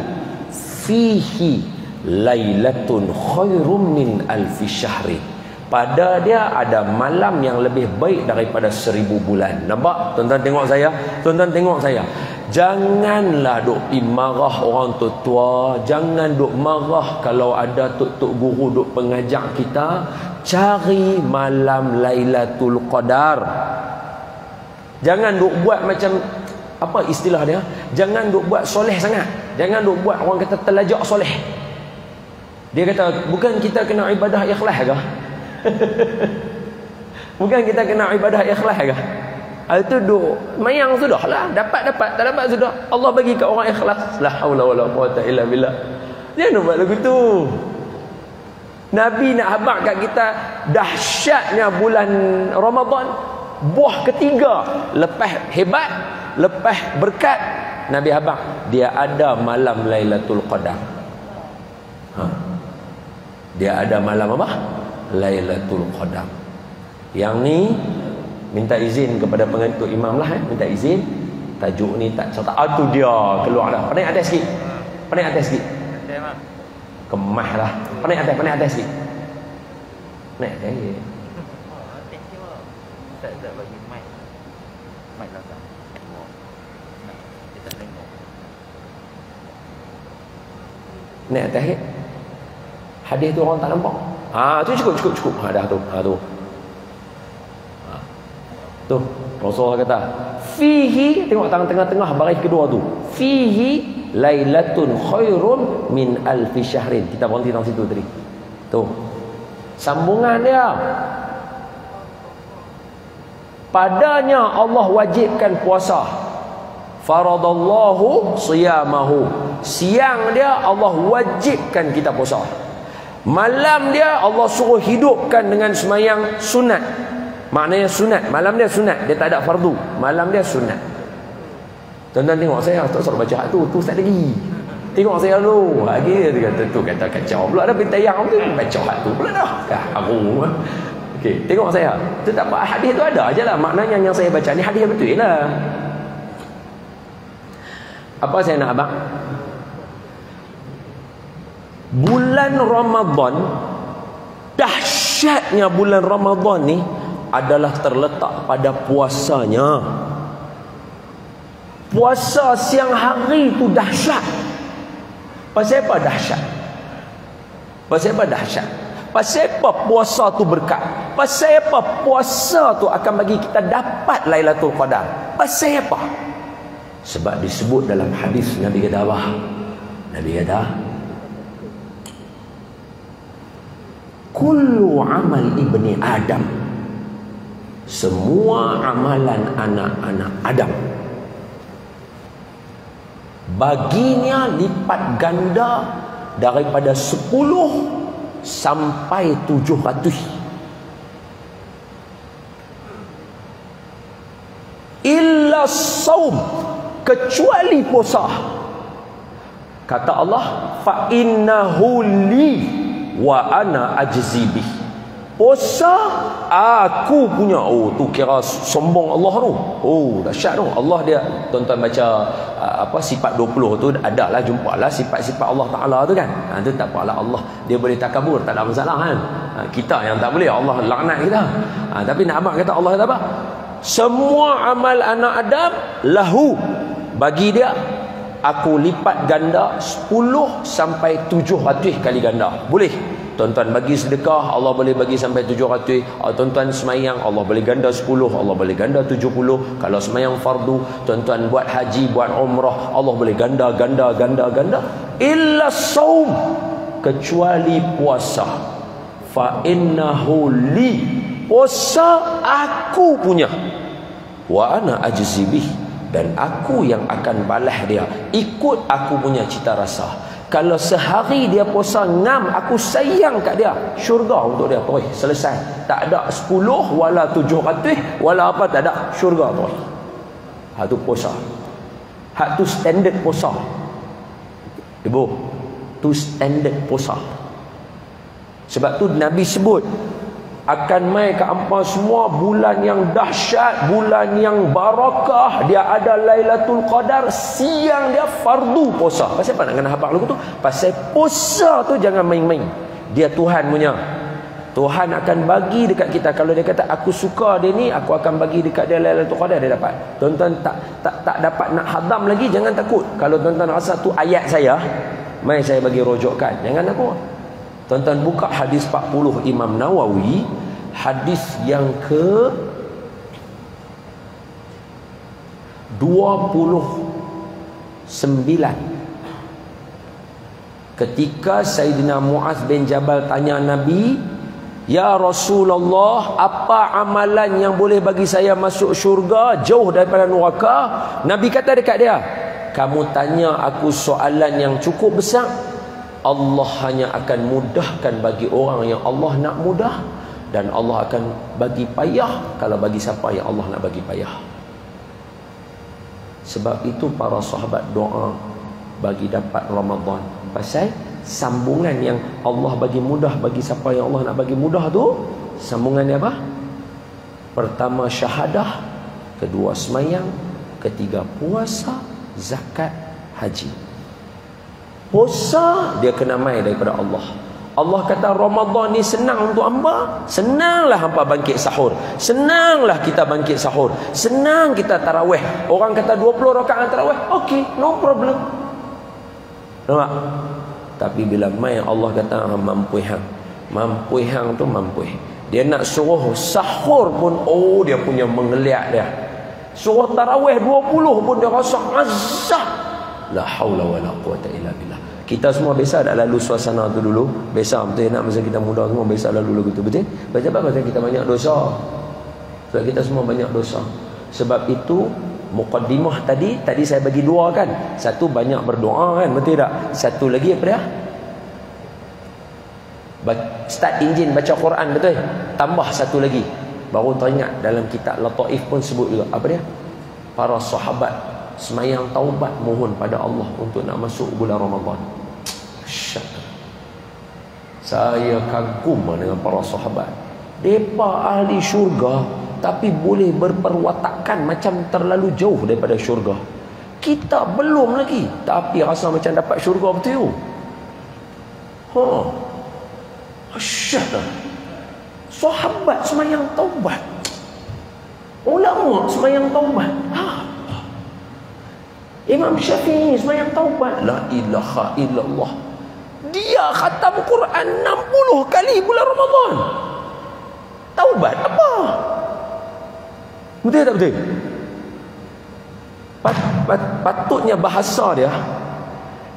Speaker 1: fihi lailatun khairum min alfi syahrin, pada dia ada malam yang lebih baik daripada 1000 bulan. Nampak? Tuan-tuan tengok saya, tuan-tuan tengok saya. Janganlah duk pergi marah orang tua, jangan duk marah kalau ada tok-tok guru duk pengajak kita. Cari malam Lailatul Qadar. Jangan duk buat macam, apa istilah dia, jangan duk buat soleh sangat. Jangan duk buat orang kata terlajak soleh. Dia kata, bukan kita kena ibadah ikhlas ke? Bukan kita kena ibadah ikhlas ke? Itu duk mayang sudah lah, dapat tak dapat sudah. Allah bagi kat orang ikhlas. La haula wala quwata illa billah. Jangan buat lagu tu. Nabi nak habaq kat kita dahsyatnya bulan Ramadan. Buah ketiga lepas hebat, lepas berkat, Nabi habaq dia ada malam Lailatul Qadar. Dia ada malam apa? Lailatul Qadar. Yang ni minta izin kepada pengetuk imam lah, minta izin. Tajuk ni tak cerita. Tu dia keluar dah. Pandai atas sikit. Pandai atas sikit. Kemah lah. Pandai atas sikit. Naik atas sikit. Tak bagi mic. Mic lah tak. Kita tengok. Naik atas sikit. Hadis tu orang tak nampak. Tu cukup. Dah tu. Tu Rasulullah kata, fihi, tengok tengah-tengah baris kedua tu, fihi lailatun khairum min alfi syahrin. Kita berhenti dalam situ tadi. Tu sambungan dia, padanya Allah wajibkan puasa. Faradallahu siyamahu, siang dia Allah wajibkan kita puasa. Malam dia Allah suruh hidupkan dengan semayang sunat. Maknanya sunat, malam dia sunat, dia tak ada fardu, malam dia sunat. Tuan-tuan tengok saya, tak suruh baca tu tak lagi. Tengok saya dulu. Lagi dia kata kacau pula dah bintayang tu, baca hak tu pula dah. Harum. Okey, tengok saya. Tu tak apa, hadis tu ada ajalah. Maknanya yang saya baca ni hadis betul lah. Apa saya nak abang? Bulan Ramadan, dahsyatnya bulan Ramadan ni adalah terletak pada puasanya. Puasa siang hari tu dahsyat. Pasal apa dahsyat? Pasal apa puasa tu berkat? Pasal apa puasa tu akan bagi kita dapat Lailatul Qadar? Pasal apa? Sebab disebut dalam hadis, Nabi kata apa? Nabi kata, kullu amal ibni Adam, semua amalan anak-anak Adam, baginya lipat ganda daripada 10 sampai 700. Illa saum, kecuali puasa. Kata Allah, fa innahu li wa ana ajzi bih. Puasa aku punya. Tu kira sombong Allah tu. Dahsyat tu. Allah dia, tuan-tuan baca sifat 20 tu, adalah jumpalah sifat-sifat Allah Taala tu kan. Tu tak apalah, Allah dia boleh takabur, tak ada masalah kan. Kita yang tak boleh, Allah laknat kita. Tapi nak abang kata Allah kata apa? Semua amal anak Adam lahu, bagi dia aku lipat ganda 10 sampai 700 kali ganda. Boleh tuan-tuan bagi sedekah, Allah boleh bagi sampai 700. Tuan-tuan semayang, Allah boleh ganda 10, Allah boleh ganda 70. Kalau semayang fardu, tuan-tuan buat haji, buat umrah, Allah boleh ganda. Illa saum, kecuali puasa. Fa innahu li, puasa aku punya. Wa ana ajzi bih, dan aku yang akan balas dia ikut aku punya cita rasa. Kalau sehari dia puasa ngam, aku sayang kat dia, syurga untuk dia terus selesai. Tak ada 10 wala 700 wala apa, tak ada, syurga terus. Hak tu puasa. Hak tu standard puasa. Ibu, tu standard puasa. Sebab tu Nabi sebut akan mai ke hampa semua bulan yang dahsyat, bulan yang barakah. Dia ada Lailatul Qadar, siang dia fardu puasa. Pasal apa nak kena hafal lagu tu? Pasal puasa tu jangan main-main. Dia Tuhan punya. Tuhan akan bagi dekat kita. Kalau dia kata aku suka dia ni, aku akan bagi dekat dia Lailatul Qadar, dia dapat. Tuan-tuan tak dapat nak hadam lagi, jangan takut. Kalau tuan-tuan rasa tu ayat saya, mai saya bagi rojokkan. Jangan takut. Tuan-tuan buka hadis 40 Imam Nawawi, hadis yang ke 29. Ketika Sayyidina Muaz bin Jabal tanya Nabi, "Ya Rasulullah, apa amalan yang boleh bagi saya masuk syurga jauh daripada neraka?" Nabi kata dekat dia, "Kamu tanya aku soalan yang cukup besar. Allah hanya akan mudahkan bagi orang yang Allah nak mudah, dan Allah akan bagi payah kalau bagi siapa yang Allah nak bagi payah." Sebab itu para sahabat doa bagi dapat Ramadan. Pasal sambungan yang Allah bagi mudah bagi siapa yang Allah nak bagi mudah tu, sambungannya apa? Pertama syahadah, kedua semayang, ketiga puasa, zakat, haji. Puasa dia kena mai daripada Allah. Allah kata Ramadan ni senang untuk hamba. Senanglah hamba bangkit sahur. Senanglah kita bangkit sahur. Senang kita tarawih. Orang kata 20 rakaat tarawih, okey, no problem. Nampak? Tapi bila mai Allah kata mampu hang. Mampu hang tu mampu. Dia nak suruh sahur pun, oh dia punya menggeliat dia. Suruh tarawih 20 pun dia rasa azab. La haula wala quwata illa billah. Kita semua biasa dah lalu suasana tu dulu. Biasa betul nak masa kita muda semua biasa lalu lagu tu, betul? Sebab kita banyak dosa. Sebab kita semua banyak dosa. Sebab itu muqaddimah tadi saya bagi dua kan. Satu banyak berdoa kan, betul tak? Satu lagi apa dia? Start enjin baca Quran, betul? Tambah satu lagi. Baru teringat dalam kitab Lataif pun sebut juga. Apa dia? Para sahabat semayang taubat mohon pada Allah untuk nak masuk bulan Ramadan. Saya kagum dengan para sahabat. Mereka ahli syurga tapi boleh berperwatakan macam terlalu jauh daripada syurga. Kita belum lagi tapi rasa macam dapat syurga betul. Asyik. Sahabat semayang taubat, ulama semayang taubat. Imam Syafi'i semayang taubat. La ilaha illallah. Dia khatam Quran 60 kali bulan Ramadan. Taubat apa? Betul tak betul? Patutnya bahasa dia,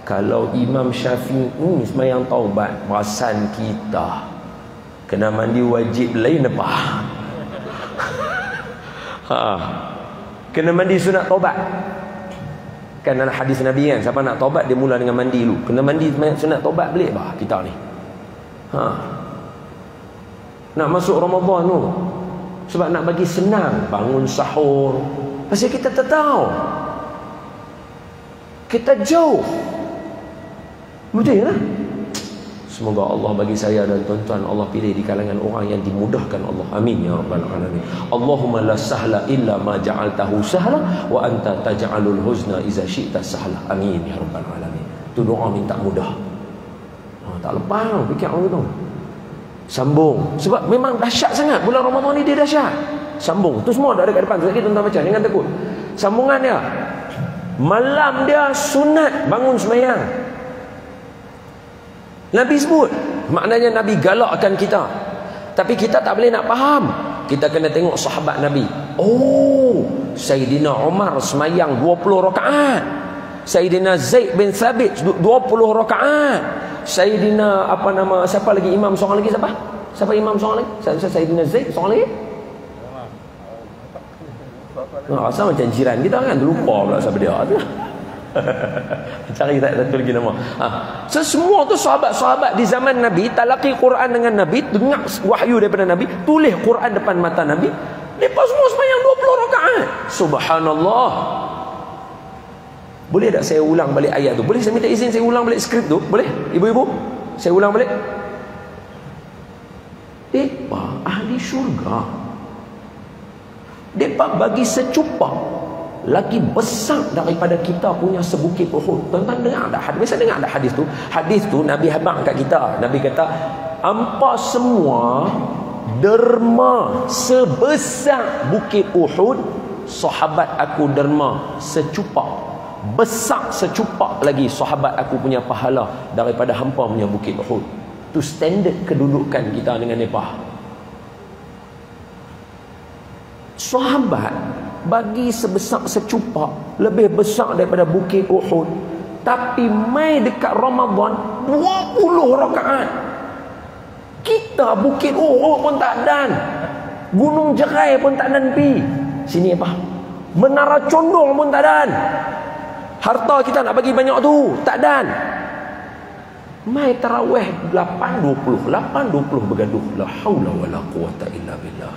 Speaker 1: kalau Imam Syafi'i semayang taubat, perasan kita kena mandi wajib lain apa? Kena mandi sunat taubat. Kan dalam hadis Nabi kan, siapa nak taubat dia mula dengan mandi dulu. Kena mandi sunat taubat balik bah kita ni. Nak masuk Ramadan tu sebab nak bagi senang bangun sahur. Pasal kita tak tahu. Kita jauh. Betul lah. Semoga Allah bagi saya dan tuan-tuan Allah pilih di kalangan orang yang dimudahkan Allah. Amin ya rabbal alamin. Allahumma la sahla illa ma ja'altahu sahla wa anta taj'alul huzna iza syi'ta sahla. Amin ya rabbal alamin. Tu doa minta mudah. Tak lepas fikir orang tu. Sambung. Sebab memang dahsyat sangat bulan Ramadan ni, dia dahsyat. Sambung. Tu semua dah dekat depan. Sekali tuan-tuan baca, jangan takut. Sambungan dia. Malam dia sunat bangun sembahyang. Nabi sebut, maknanya Nabi galakkan kita. Tapi kita tak boleh nak faham. Kita kena tengok sahabat Nabi. Oh, Sayyidina Umar semayang 20 rakaat. Sayyidina Zaid bin Thabit 20 rakaat. Sayyidina siapa lagi imam seorang lagi siapa? Siapa imam seorang lagi? Sayyidina Zaid seorang lagi? Rasa macam jiran kita kan, lupa pula siapa dia tu. Cari tak satu lagi nama. So semua tu sahabat-sahabat di zaman Nabi talaqi Quran dengan Nabi, dengar wahyu daripada Nabi, tulis Quran depan mata Nabi. Mereka semua sembahyang 20 rakaat. Subhanallah. Boleh tak saya ulang balik ayat tu? Boleh saya minta izin saya ulang balik skrip tu? Boleh? Ibu-ibu? Saya ulang balik. Depa ahli syurga. Depa bagi secupak lagi besar daripada kita punya sebukit Uhud. Tuan-tuan dengar ada hadis? Biasa dengar ada hadis tu? Hadis tu Nabi habaq kat kita. Nabi kata, hampa semua derma sebesar bukit Uhud, sahabat aku derma secupak, besar secupak lagi sahabat aku punya pahala daripada hampa punya bukit Uhud. Tu standard kedudukan kita dengan mereka. Sahabat bagi sebesar secupak, lebih besar daripada bukit Uhud, tapi mai dekat Ramadan 20 rakaat. Kita bukit Uhud pun tak dan, Gunung Jerai pun tak dan pi. Sini apa? Menara Condong pun tak dan. Harta kita nak bagi banyak tu tak dan. Mai tarawih 8.20 bergaduh. La haula wala quwata illa billah.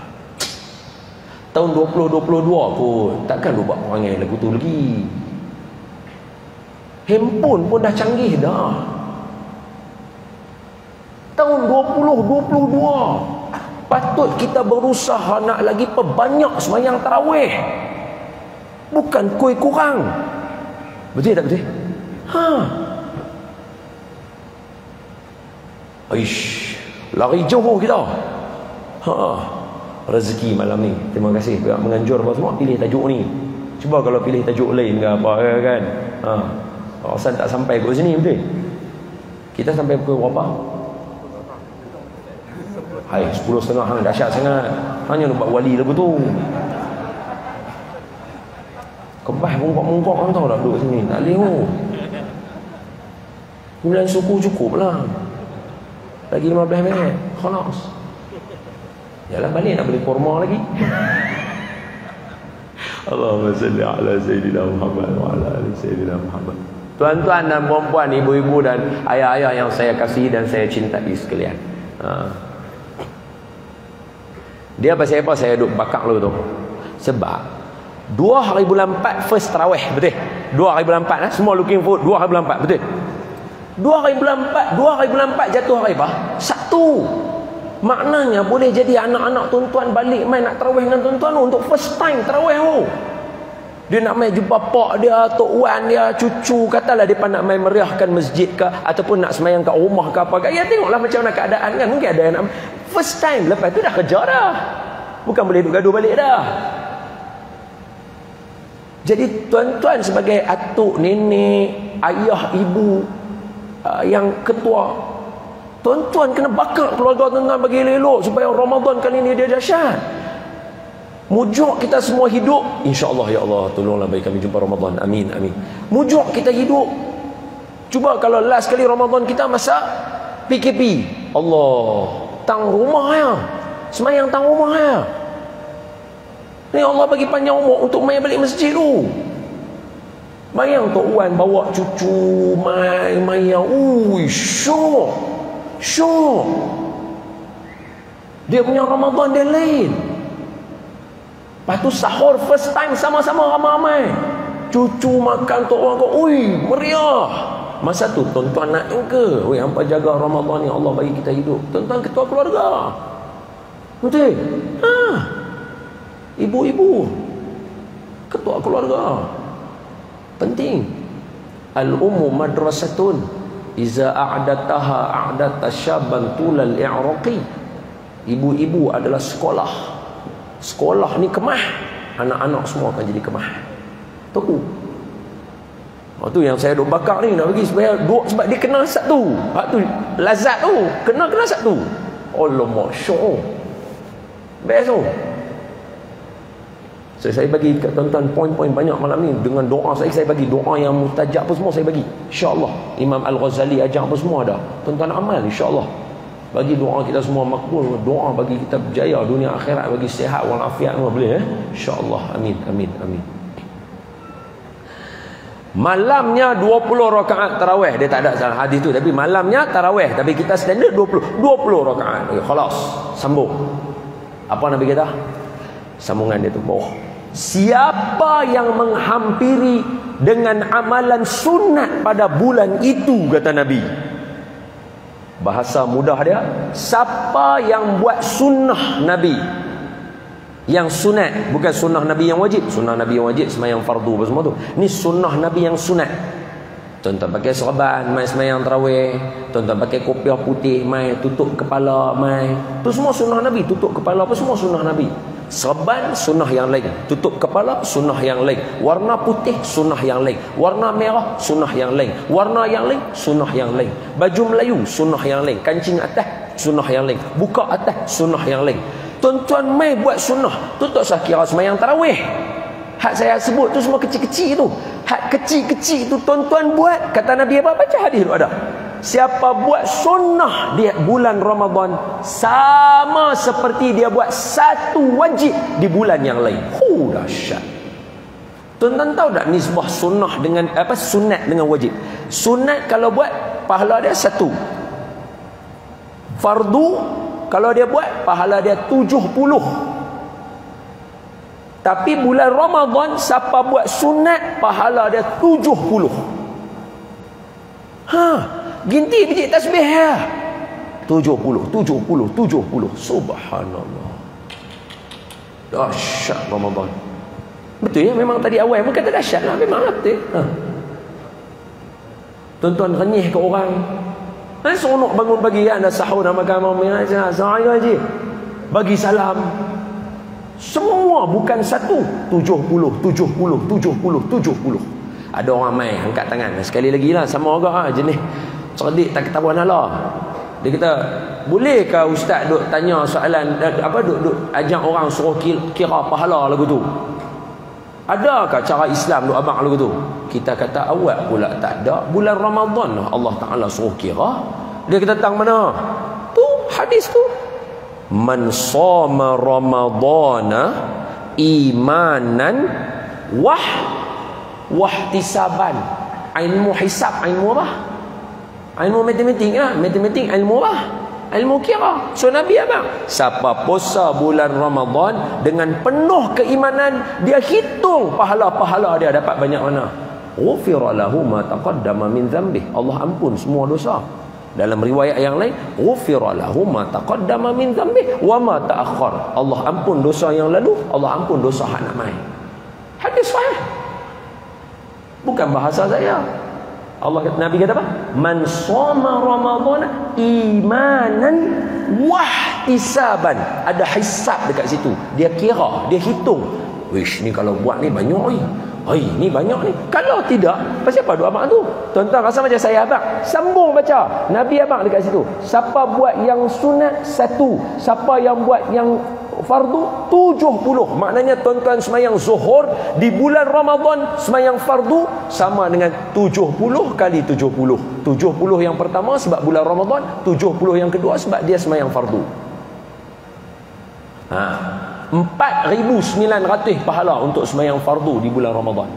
Speaker 1: Tahun 2022 pun takkan lu buat perangai lagu tu lagi. Handphone pun dah canggih dah. Tahun 2022 patut kita berusaha nak lagi perbanyak sembahyang tarawih, bukan kuih kurang. Betul tak betul? Aish, lari jauh kita. Rezeki malam ni. Terima kasih pihak menganjur apa semua pilih tajuk ni. Cuba kalau pilih tajuk lain ke apa kan. Kawasan tak sampai ke sini betul. Kita sampai pukul berapa? Hai, 10.30 hang dahsyat sangat. Hanya nak buat wali lagu tu. Kebah mungkok-mungkok orang tahu tak duduk sini. Tak boleh tu. 9 suku cukup lah. Lagi 15 minit. Khalas. Yalah balik nak beli kurma lagi. Allahumma salli ala Sayyidina Muhammad wa ala ali Sayyidina Muhammad. Tuan-tuan dan puan-puan, ibu-ibu dan ayah-ayah yang saya kasih dan saya cintai sekalian. Dia pasal apa saya duduk bakar lu tu? Sebab 2 hari bulan 4 first tarawih, betul? 2 hari bulan 4 semua looking forward 2 hari bulan 4, betul? 2 hari bulan 4 jatuh hari apa? Sabtu. Maknanya boleh jadi anak-anak tuan-tuan balik main nak tarawih dengan tuan-tuan untuk first time tarawih tu. Dia nak main jumpa pak dia, tok wan dia, cucu, katalah dia nak main meriahkan masjid ke ataupun nak semayang kat rumah ke apa ke. Ya tengoklah macam mana keadaan kan. Mungkin ada yang nak first time, lepas tu dah kerja dah. Bukan boleh duduk gaduh balik dah. Jadi tuan-tuan sebagai atuk, nenek, ayah, ibu yang ketua, tuan-tuan kena bakar keluarga tuan-tuan bagi elok supaya Ramadan kali ni dia dahsyat. Mujuk kita semua hidup, insya-Allah. Ya Allah, tolonglah bagi kami jumpa Ramadan. Amin, amin. Mujuk kita hidup. Cuba kalau last kali Ramadan kita masa PKP, Allah, tang rumah ya. Semayang tang rumah ya. Ni Allah bagi panjang umur untuk main balik masjid tu. Bayang Tok Wan bawa cucu main-main. Syok. Dia punya Ramadan dia lain. Lepas tu sahur first time sama-sama ramai-ramai. Cucu makan Tok Wan kau, meriah. Masa tu tuan-tuan nak ke? Hampa jaga Ramadan ni Allah bagi kita hidup. Tuan-tuan ketua keluarga. Betul? Ibu-ibu ketua keluarga. Penting. Al-ummu madrasatun iza a'dataha a'data syaban tulal i'raqi. Ibu-ibu adalah sekolah. Sekolah ni kemah, anak-anak semua akan jadi kemah. Tu. Tu yang saya duk bakar ni nak bagi supaya sebab dia kenal satu. Hak tu lazat tu, kenal satu. Allah masya-Allah. Best tu. Saya bagi kat tuan-tuan poin-poin banyak malam ni dengan doa saya bagi doa yang mustajab apa semua saya bagi. Insya-Allah. Imam Al-Ghazali ajar apa semua dah. Tuan-tuan amal insya-Allah. Bagi doa kita semua makbul, doa bagi kita berjaya dunia akhirat, bagi sihat walafiat semua boleh insya-Allah. Amin amin amin. Malamnya 20 rakaat tarawih. Dia tak ada salah hadis tu, tapi malamnya tarawih, tapi kita standard 20 rakaat. Okey, khalas. Sambung. Apa Nabi kata? Sambungan dia tu bawah. Siapa yang menghampiri dengan amalan sunat pada bulan itu, kata Nabi, Bahasa mudah dia, siapa yang buat sunnah Nabi yang sunat, bukan sunnah Nabi yang wajib. Sunnah Nabi yang wajib semayang fardu apa semua tu. Ni sunnah Nabi yang sunat. Tuan-tuan pakai serban, mai semayang tarawih. Tuan-tuan pakai kopiah putih, mai tutup kepala, mai. Tu semua sunnah Nabi. Tutup kepala apa semua sunnah Nabi. Serban sunnah yang lain, tutup kepala sunnah yang lain, warna putih sunnah yang lain, warna merah sunnah yang lain, warna yang lain sunnah yang lain, baju Melayu sunnah yang lain, kancing atas sunnah yang lain, buka atas sunnah yang lain. Tuan-tuan mai buat sunnah tu tak usah kira semayang tarawih. Hak saya sebut tu semua kecil-kecil tu. Hak kecil-kecil tu tuan-tuan buat. Kata Nabi apa? Baca hadis tu ada. Siapa buat sunnah di bulan Ramadan sama seperti dia buat satu wajib di bulan yang lain. Dahsyat. Tuan-tuan tahu tak nisbah sunnah dengan apa, sunat dengan wajib? Sunat kalau buat pahala dia 1. Fardu kalau dia buat pahala dia 70. Tapi bulan Ramadan siapa buat sunat pahala dia 70. Ginti biji tasbih ya. 70. Subhanallah. Dahsyat Ramadan. Betul ya, memang tadi awal pun kata dahsyat lah, memang betul. Tuan-tuan renyih ke orang. Seronok bangun pagi anda sahur nak makan makan saya je. Bagi salam. Semua bukan 1, 70. Ada orang mai angkat tangan. Sekali lagi lah, sama agak jenis cerdik tak ketahuan Allah. Dia kata, bolehkah ustaz duk tanya soalan duk ajak orang suruh kira pahala lagu tu? Adakah cara Islam duk abang lagu tu? Kita kata awak pula tak ada. Bulan Ramadan lah Allah Taala suruh kira. Dia kata tang mana? Tu hadis tu. Man shoma ramadana imanan wahtisaban. Ilmu hisab, ilmu apa? Ilmu matematik lah. Matematik ilmu apa? Ilmu kira. So Nabi apa? Siapa puasa bulan Ramadan dengan penuh keimanan, dia hitung pahala-pahala dia dapat banyak mana. Ghufira lahu ma taqaddama min dhanbih. Allah ampun semua dosa. Dalam riwayat yang lain, ghufira lahu ma taqaddama min dhanbih wa ma ta'akhkhar. Allah ampun dosa yang lalu, Allah ampun dosa hak nak mai. Hadis sahih. Bukan bahasa saya. Nabi kata apa? Man shoma ramadhana imanan wahtisaban. Ada hisab dekat situ. Dia kira, dia hitung. Wish, ni kalau buat ni banyak ni. Ni banyak ni. Kalau tidak, pasal apa doa abang tu? Tuan-tuan rasa macam saya abang. Sambung baca. Nabi abang dekat situ. Siapa buat yang sunat 1, siapa yang buat yang fardu 70. Maknanya tuan-tuan semayang zuhur di bulan Ramadan, semayang fardu sama dengan 70 kali 70. 70 yang pertama sebab bulan Ramadan, 70 yang kedua sebab dia semayang fardu. 4,900 pahala untuk semayang fardu di bulan Ramadan.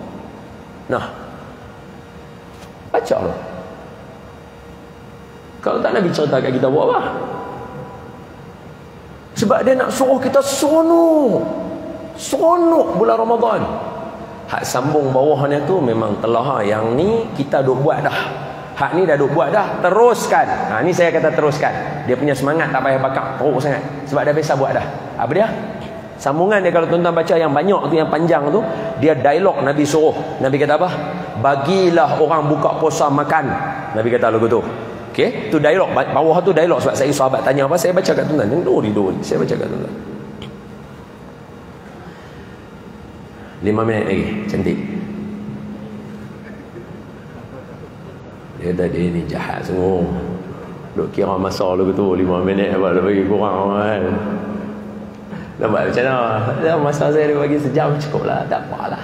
Speaker 1: Nah, baca lah. Kalau tak Nabi cerita kat kita buat apa? Sebab dia nak suruh kita seronok bulan Ramadan. Hak sambung bawahnya tu memang telah yang ni kita duk buat dah. Hak ni dah duk buat dah, teruskan. Ni saya kata teruskan. Dia punya semangat tak payah bakar teruk sangat. Sebab dah biasa buat dah. Apa dia? Sambungan dia kalau tuan-tuan baca yang banyak tu, yang panjang tu, dia dialog Nabi suruh. Nabi kata apa? Bagilah orang buka puasa makan. Nabi kata lagu tu. Okey, tu dialog. Bawah tu dialog sebab saya sahabat tanya apa, saya baca kat tuan-tuan. Dori. Saya baca kat tuan-tuan. 5 minit lagi. Cantik. Dia tadi ni jahat semua. Duk kira masa lagu tu 5 minit apa dia bagi kurang kan. Nampak macam mana? Masa saya dia bagi sejam cukup lah. Tak apalah.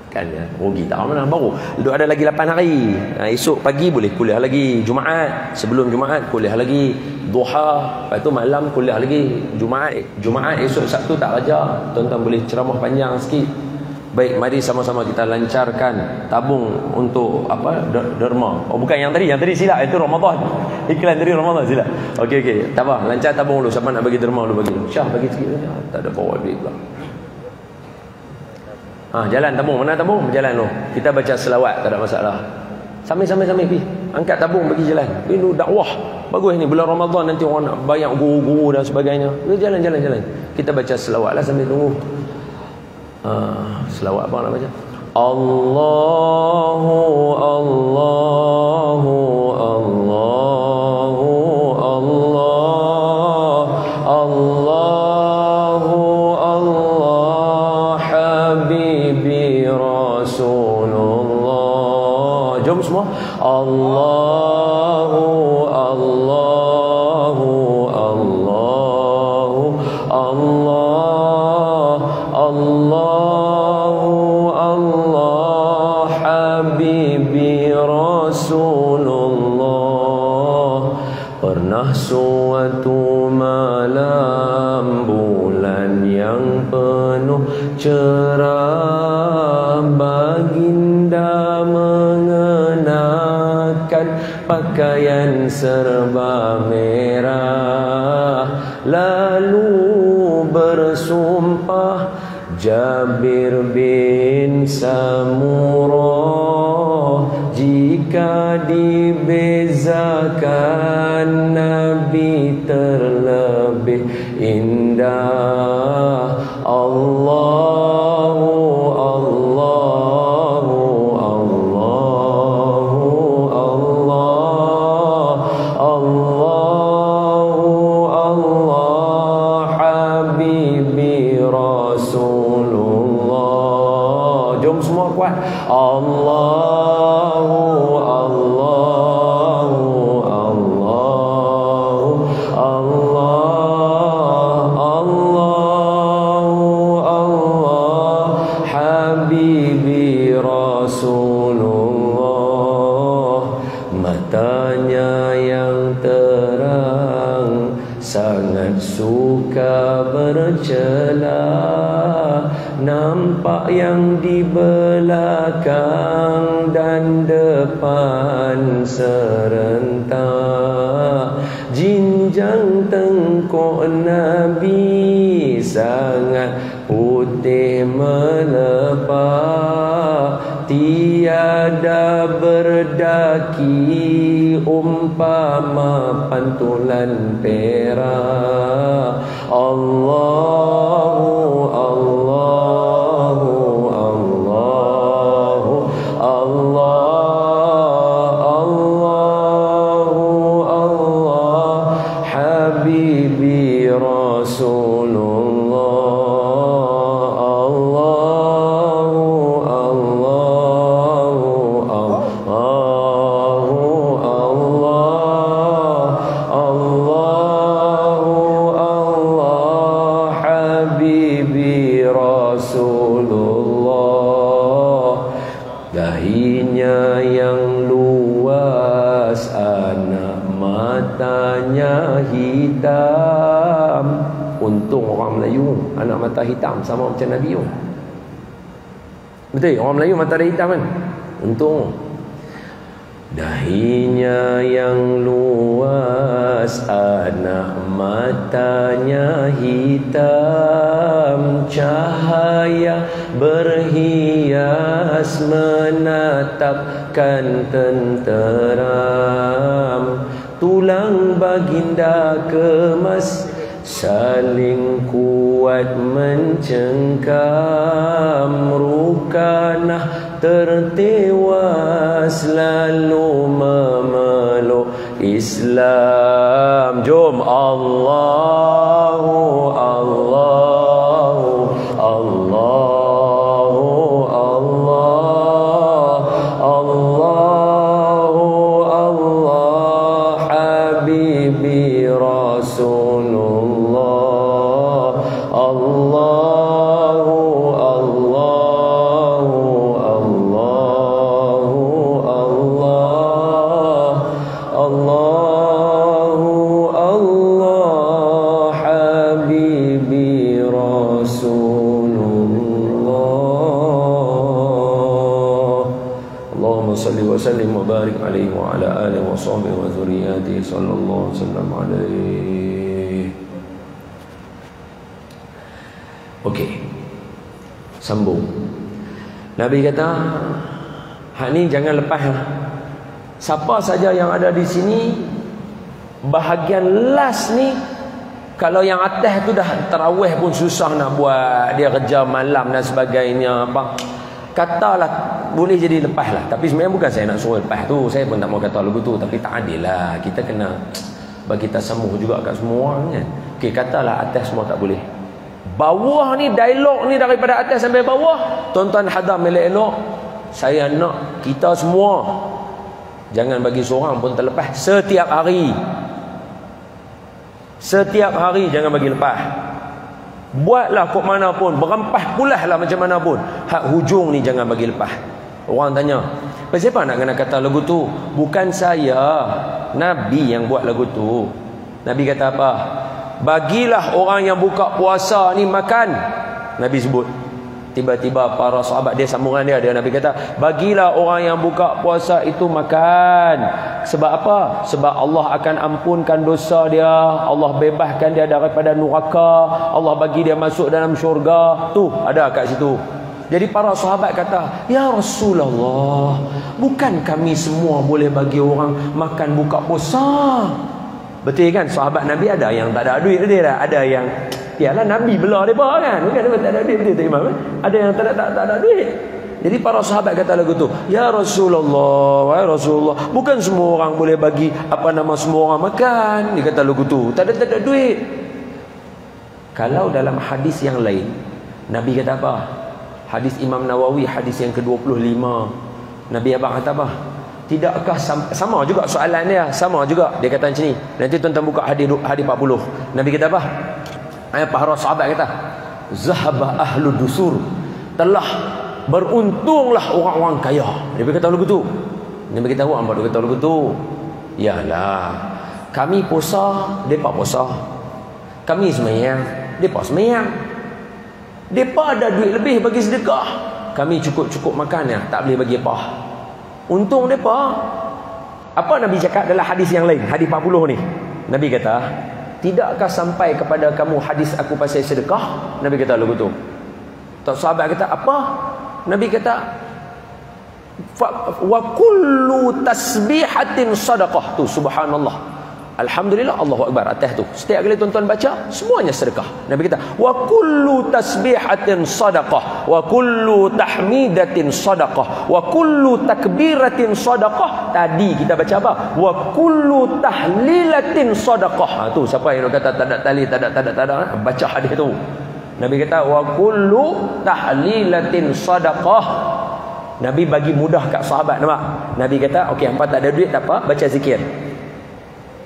Speaker 1: Kan ya, rugi tak mana baru. Duk ada lagi 8 hari. Esok pagi boleh kuliah lagi. Jumaat, sebelum Jumaat kuliah lagi. Duha, lepas tu malam kuliah lagi. Jumaat esok Sabtu tak kerja. Tuan-tuan boleh ceramah panjang sikit. Baik, mari sama-sama kita lancarkan tabung untuk apa? Derma. Oh bukan yang tadi silap, itu Ramadan. Iklan dari Ramadan silap. Okey. Tak apa, lancar tabung dulu. Siapa nak bagi derma dulu bagi. Syah bagi sikit. Tak ada bawa duit pula. Jalan tabung. Mana tabung? Berjalan tu. Kita baca selawat, tak ada masalah. Sambil pi. angkat tabung bagi jalan. Ini dakwah. Bagus ni bulan Ramadan, nanti orang nak bayar guru-guru dan sebagainya. Jalan. Kita baca selawat lah sambil tunggu. Selawat apa nak baca? Allahu Allahu Allahu Allah Allahu Allah Habibi Rasulullah. Jom semua. Allahu Allahu Allahu Allah Allahu Allah Habibi Rasulullah. Pernah suatu malam bulan yang penuh cerah, baginda mengenakan pakaian serba merah, lalu bersumpah Jabir bin Samurah, jika dibezakan Nabi terlebih indah. Allahu Allahu Allahu Allah Allahu Allah Habibi Rasulullah. Jom semua kuat. Allahu Allahu Allahu Allah Allahu Allah Habibi Rasulullah. Matanya yang terang sangat suka bercela, nampak yang di belakang dan depan serentak. Jinjang tengkuk Nabi sangat putih melepak, tiada berdaki umpama pantulan perak. Allahu Allahu Allahu Allah Allahu Allah Habibi Rasulullah. Allahu Allahu Allahu Allah Allahu Allah Habibi Rasulullah. Dahinya yang luas, anak matanya hitam. Untung orang Melayu anak mata hitam sama macam Nabi tu. Betul, orang Melayu mata dia hitam kan. Untung. Dahinya yang luas, anak matanya hitam, cahaya berhias menatapkan tenteram. Tulang baginda kemas saling kuat mencengkam, Rukanah tertewas lalu memeluk Islam. Jom. Allahu Allahu Allahu Allah Allahu Allah Habibi Rasulullah. Allahu Allahu Allahu Allah Allahu Allah Habibi Rasulullah. Allahumma salli wa sallim wa barik alaihi wa ala alihi wa sahbihi wa dzurriyyatihi sallallahu alaihi wasallam alaihi. Okey. Sambung. Nabi kata, hak ni jangan lepas lah. Siapa saja yang ada di sini, bahagian last ni, kalau yang atas tu dah tarawih pun susah nak buat, dia kerja malam dan sebagainya, apa, katalah boleh jadi lepas lah. Tapi sebenarnya bukan saya nak suruh lepas tu, saya pun tak mau kata lagu tu, tapi tak adil lah. Kita kena bagi tasamuh juga kat semua orang kan. Okey, katalah atas semua tak boleh, bawah ni, dialog ni daripada atas sampai bawah, tuan-tuan hadam elok-elok. Saya nak kita semua jangan bagi seorang pun terlepas. Setiap hari jangan bagi lepas. Buatlah kok mana pun, berempah pulah lah macam mana pun, hak hujung ni jangan bagi lepas. Orang tanya, siapa nak kena kata lagu tu? Bukan saya, Nabi yang buat lagu tu. Nabi kata apa? Bagilah orang yang buka puasa ni makan. Nabi sebut. Tiba-tiba para sahabat, dia sambungan dia Nabi kata, bagilah orang yang buka puasa itu makan. Sebab apa? Sebab Allah akan ampunkan dosa dia, Allah bebaskan dia daripada neraka, Allah bagi dia masuk dalam syurga. Tu ada kat situ. Jadi para sahabat kata, ya Rasulullah, bukan kami semua boleh bagi orang makan buka puasa? Betul kan? Sahabat Nabi ada yang tak ada duit dia dah, ada yang yalah Nabi belah mereka kan, bukan dia tak ada duit, betul tak Imam? Ada yang tak ada duit. Jadi para sahabat kata lagu tu, ya Rasulullah, bukan semua orang boleh bagi semua orang makan. Dia kata lagu tu, tak ada duit. Kalau dalam hadis yang lain, Nabi kata apa? Hadis Imam Nawawi, hadis yang ke-25, Nabi abang kata apa? Tidakkah sama juga soalan dia, sama juga. Dia kata macam ni. Nanti tuan-tuan buka hadis 40. Nabi kata apa? Para sahabat kata, zahaba ahlu dusur, telah beruntunglah orang-orang kaya. Nabi kata lagu tu. Nabi kata apa? Dia kata lagu tu. Yalah, kami puasa, depa puasa. Kami sembahyang, depa sembahyang. Depa ada duit lebih bagi sedekah, kami cukup-cukup makan ya, tak boleh bagi apa. Untung depa. Apa Nabi cakap dalam hadis yang lain, hadis 40 ni? Nabi kata, tidakkah sampai kepada kamu hadis aku pasal sedekah? Nabi kata lagu tu. Tak, sahabat kata apa? Nabi kata, wa kullu tasbihatin sadaqah. Tu subhanallah, alhamdulillah, Allahu akbar atas tu. Setiap kali tuan-tuan baca, semuanya sedekah. Nabi kata, wa kullu tasbihatin sadaqah, wa kullu tahmidatin sadaqah, wa kullu takbiratin sadaqah. Tadi kita baca apa? Wa kullu tahlilatin sadaqah. Tu siapa yang kata tak ada tali, tak ada, baca hadis tu. Nabi kata, wa kullu tahlilatin sadaqah. Nabi bagi mudah kat sahabat, nampak? Nabi kata, okey, hangpa tak ada duit tak apa, baca zikir.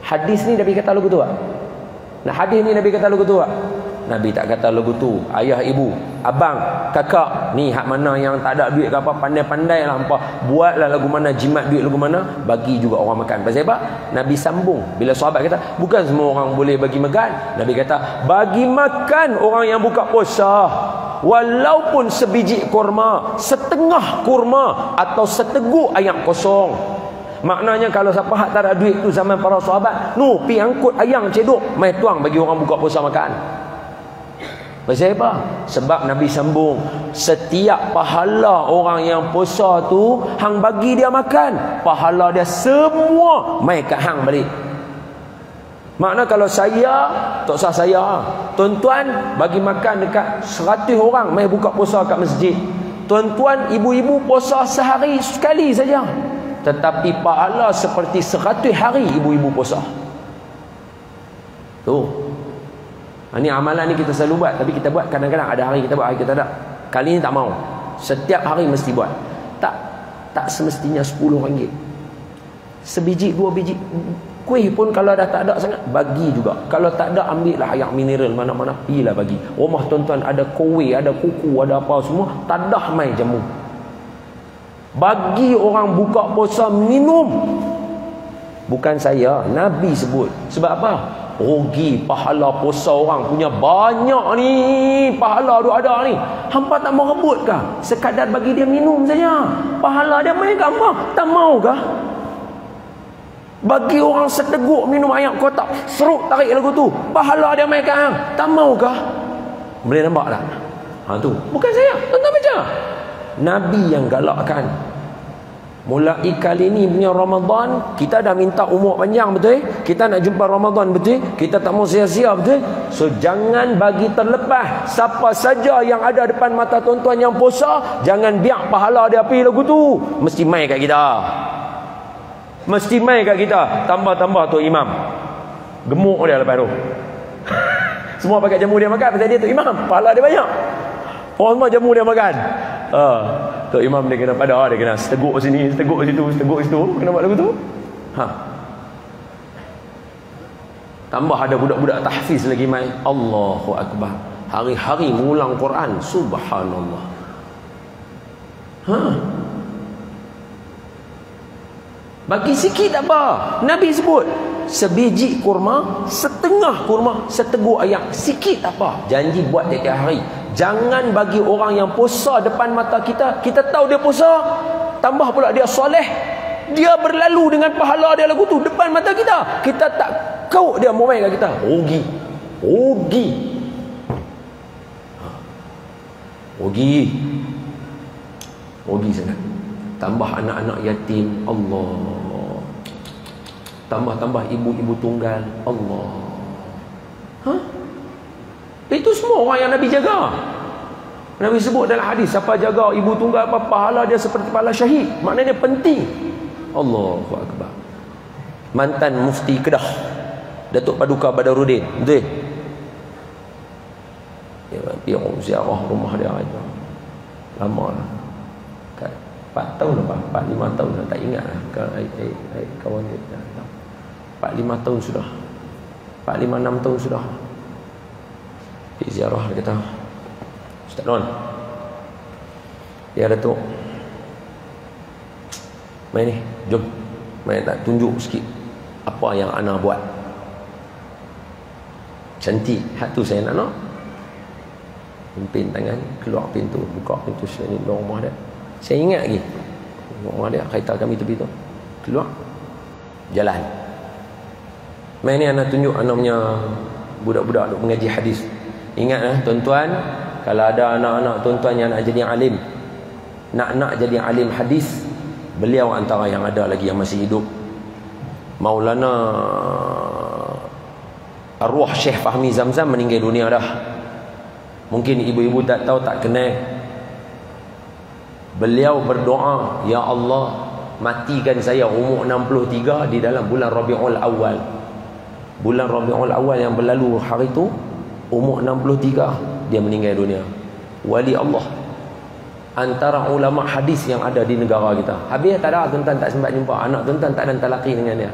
Speaker 1: Hadis ni Nabi kata lagu tu tak? Nah, hadis ni Nabi kata lagu tu tak? Nabi tak kata lagu tu. Ayah, ibu, abang, kakak, ni hak mana yang tak ada duit ke apa, pandai-pandai lah hampa, buatlah lagu mana, jimat duit lagu mana, bagi juga orang makan. Pasal apa? Nabi sambung. Bila sahabat kata, bukan semua orang boleh bagi makan. Nabi kata, bagi makan orang yang buka puasa, walaupun sebiji kurma, setengah kurma, atau seteguk ayam kosong. Maknanya kalau siapa hak tak ada duit tu zaman para sahabat, pi angkut ayam cedok, mai tuang bagi orang buka puasa makan. Pasal apa? Sebab Nabi sambung, setiap pahala orang yang puasa tu, hang bagi dia makan, pahala dia semua mai kat hang balik. Makna kalau saya, tak usah saya, tuan-tuan bagi makan dekat 100 orang mai buka puasa kat masjid, tuan-tuan ibu-ibu puasa sehari sekali saja, tetapi pahala seperti 100 hari ibu-ibu puasa. Tu. Ini amalan ni kita selalu buat, tapi kita buat kadang-kadang ada hari kita buat, hari kita tak. Kali ni tak mau. Setiap hari mesti buat. Tak semestinya RM10. Sebiji, 2 biji kuih pun kalau dah tak ada sangat, bagi juga. Kalau tak ada, ambil lah air mineral mana-mana, pilah bagi. Rumah tuan-tuan ada kowe, ada kuku, ada apa semua, tadah mai jamu. Bagi orang buka puasa minum. Bukan saya, Nabi sebut. Sebab apa? Rugi pahala puasa orang punya banyak ni, pahala dia ada ni. Hampa tak mau rebut kah? Sekadar bagi dia minum saja, pahala dia main kat hampa? Tak mau kah? Bagi orang seteguk minum air kotak, seruk tarik lagu tu, pahala dia main kat hang? Tak mau kah? Boleh nampak tak? Tu bukan saya, tuan-tuan baca. Nabi yang galakkan. Mulai kali ni punya Ramadan, kita dah minta umur panjang, betul? Kita nak jumpa Ramadan, betul? Kita tak mau sia-sia, betul? So jangan bagi terlepas. Siapa saja yang ada depan mata tuan-tuan yang puasa, jangan biar pahala dia pergi lagu tu. Mesti mai kat kita. Mesti mai kat kita. Tambah-tambah tu imam. Gemuk dia lepas tu. Semua pakai jamu dia makan, pasal dia tu imam, pahala dia banyak. Orang semua jamu dia makan. Tok imam dia kena pada, dia kena seteguk sini, seteguk situ, seteguk situ. Kena buat lagu tu. Tambah ada budak-budak tahfiz lagi mai. Allahu akbar. Hari-hari mengulang Quran. Subhanallah. Bagi sikit tak apa. Nabi sebut sebiji kurma, setengah kurma, seteguk ayam. Sikit tak apa. Janji buat tiap hari. Jangan bagi orang yang puasa depan mata kita, kita tahu dia puasa, tambah pula dia soleh, dia berlalu dengan pahala dia lagu tu depan mata kita, kita tak kau dia mau main kat kita. Rugi sangat. Tambah anak-anak yatim, Allah. Tambah ibu-ibu tunggal, Allah. Itu semua orang yang Nabi jaga. Nabi sebut dalam hadis, siapa jaga ibu tunggal apa, pahala dia seperti pahala syahid. Maknanya penting. Allahu akbar. Mantan mufti Kedah, Datuk Paduka Badaruddin, betul? Ya, pergi ziarah rumah dia aja. Lama lah. 4 tahun apa? 4-5 tahun dah, tak ingat lah. Kawan dia 4-5 tahun sudah. 4-5-6 tahun sudah. Pergi ziarah, dia kata, Ustaz Non, ya Datuk, main ni, jom main tak tunjuk sikit apa yang ana buat. Cantik, hak tu saya nak. Pimpin tangan, keluar pintu, buka pintu sini rumah dia. Saya ingat lagi rumah dia, kereta kami tepi tu. Keluar, jalan. Main ni anak tunjuk anak punya budak-budak duk mengaji hadis. Ingatlah tuan-tuan, kalau ada anak-anak tuan-tuan yang nak jadi alim, nak jadi alim hadis, beliau antara yang ada lagi yang masih hidup. Maulana arwah Syekh Fahmi Zamzam meninggal dunia dah. Mungkin ibu-ibu tak tahu, tak kenal. Beliau berdoa, ya Allah, matikan saya umur 63 di dalam bulan Rabiul Awal. Bulan Rabiul Awal yang berlalu hari tu, umur 63 dia meninggal dunia. Wali Allah, antara ulama hadis yang ada di negara kita. Habis tak ada tuan-tuan, tak sempat jumpa anak tuan-tuan, tak ada talaqi dengan dia.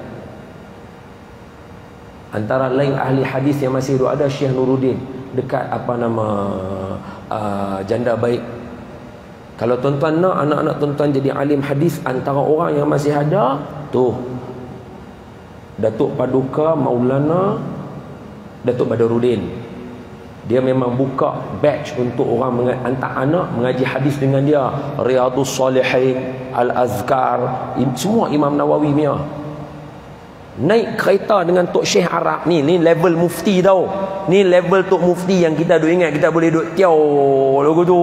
Speaker 1: Antara lain ahli hadis yang masih ada Syekh Nuruddin dekat apa nama Janda Baik. Kalau tuan-tuan nak anak-anak tuan-tuan jadi alim hadis, antara orang yang masih ada tu Datuk Paduka Maulana Datuk Badaruddin. Dia memang buka batch untuk orang hantar anak mengaji hadis dengan dia. Riyadhus Salihin, Al-Azkar, semua Imam Nawawi punya. Naik kereta dengan Tok Syekh Arab ni level mufti tau. Ni level Tok Mufti yang kita duk ingat kita boleh duk tiaw lagu tu.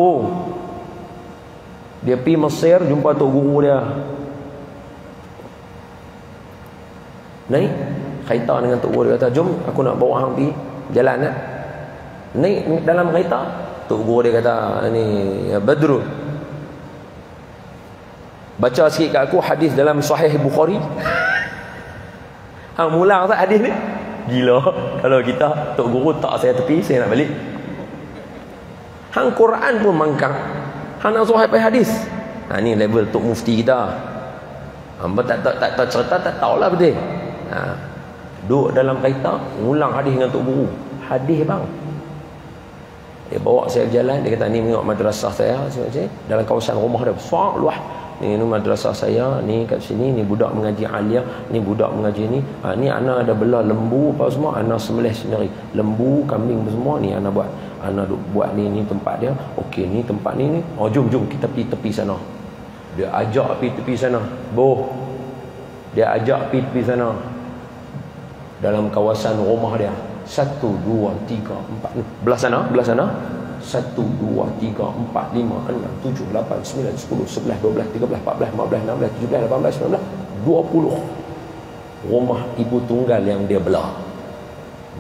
Speaker 1: Dia pergi Mesir jumpa Tok Guru dia. Naik kereta dengan Tok Guru, dia kata, jom aku nak bawa hang pergi jalan lah. Naik dalam kereta, Tok Guru dia kata, ni ya Badrul, baca sikit kat aku hadis dalam Sahih Bukhari. Hang mulang tak hadis ni? Gila. Kalau kita Tok Guru tak saya tepi, saya nak balik. Hang Quran pun mangkang, hang nak Sahih hadis. Ni level Tok Mufti kita. Hamba tak cerita, tak tahulah betul. Duduk dalam kereta, ngulang hadis dengan Tok Guru. Hadis bang. Dia bawa saya berjalan, dia kata, ni tengok madrasah saya dalam kawasan rumah dia besar luah. Ni madrasah saya, ni kat sini, ni budak mengaji aliyah, ni budak mengaji ni. Ni anak ada belah lembu apa semua, anak sembelih sendiri. Lembu, kambing semua ni anak buat. Anak buat ni tempat dia. Okey, ni tempat ni. Oh jom kita pergi tepi sana. Dia ajak pergi tepi sana. Dia ajak pergi tepi sana. Dalam kawasan rumah dia. 1, 2, 3, 4. Belah sana. 1, 1, 2, 3, 4, 5, 6, 7, 8, 9, 10, 11, 12, 13, 14, 15, 16, 17, 18, 19, 20 rumah ibu tunggal yang dia belah.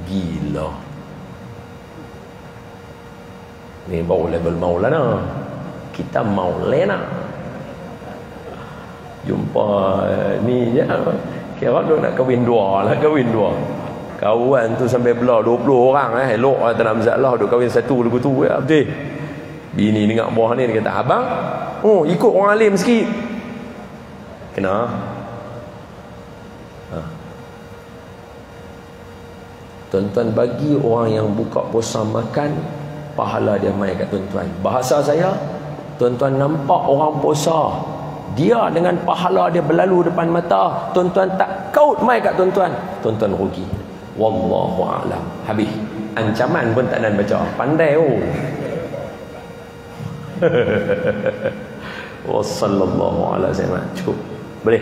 Speaker 1: Gila. Ni baru level Maulana. Kita Maulana. Jumpa ni je. Kira dia nak kahwin dua lah, kahwin dua. Kawan tu sampai belah 20 orang elok lah tak nak masalah, duk kahwin satu lagu tu ya betul. Bini dengar buah ni dia kata, abang ikut orang alim sikit. Kena tuan-tuan, bagi orang yang buka puasa makan, pahala dia mai kat tuan-tuan. Bahasa saya, tuan-tuan nampak orang puasa, dia dengan pahala dia berlalu depan mata, tuan-tuan tak kaut mai kat tuan-tuan, tuan-tuan rugi. Wallahu a'lam. Habis. Ancaman pun tak nak baca. Pandai Wassallallahu ala sayyidina. Cukup. Boleh.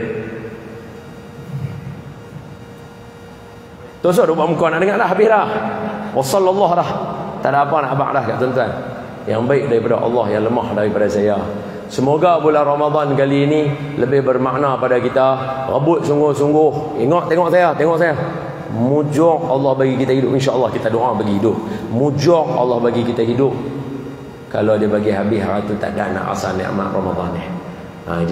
Speaker 1: Tuan-tuan duk buat muka nak dengar dah, habis dah. Wassallallahu dah. Tak ada apa nak abang dah kat tuan-tuan. Yang baik daripada Allah, yang lemah daripada saya. Semoga bulan Ramadan kali ini lebih bermakna pada kita. Rebut sungguh-sungguh. Tengok saya. Mujuk Allah bagi kita hidup, insya-Allah kita doa bagi hidup. Mujuk Allah bagi kita hidup. Kalau dia bagi habis hari tu tak ada nak rasa nikmat Ramadan ni.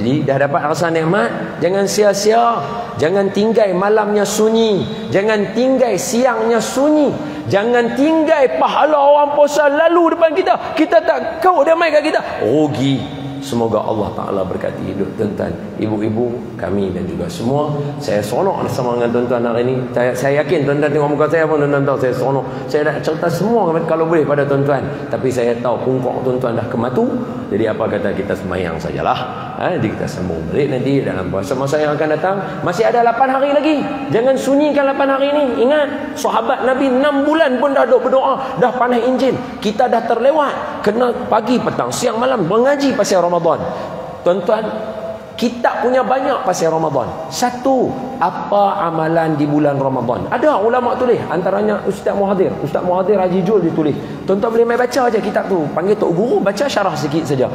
Speaker 1: Jadi dah dapat rasa nikmat, jangan sia-sia. Jangan tinggal malamnya sunyi, jangan tinggal siangnya sunyi, jangan tinggal pahala orang puasa lalu depan kita. Kita tak kau dia mai kat kita. Rugi. Semoga Allah Ta'ala berkati hidup tuan-tuan, ibu-ibu kami dan juga semua. Saya seronok bersama dengan tuan-tuan hari ini. Saya yakin tuan-tuan tengok muka saya pun tuan-tuan tahu saya seronok. Saya nak cerita semua kalau boleh pada tuan-tuan. Tapi saya tahu pungkok tuan-tuan dah kematu. Jadi apa kata kita semayang sajalah. Jadi kita sambung balik nanti dalam puasa masa yang akan datang. Masih ada 8 hari lagi. Jangan sunyikan 8 hari ini. Ingat, sahabat Nabi 6 bulan pun dah duk berdoa, dah pandai Injil. Kita dah terlewat. Kena pagi, petang, siang, malam mengaji pasal Ramadan. Tuan-tuan, kita punya banyak pasal Ramadan. Satu, apa amalan di bulan Ramadan? Ada ulama tulis, antaranya Ustaz Muhadir Haji Jul ditulis. Tuan-tuan boleh mai baca aja kitab tu. Panggil tok guru, baca syarah sikit saja.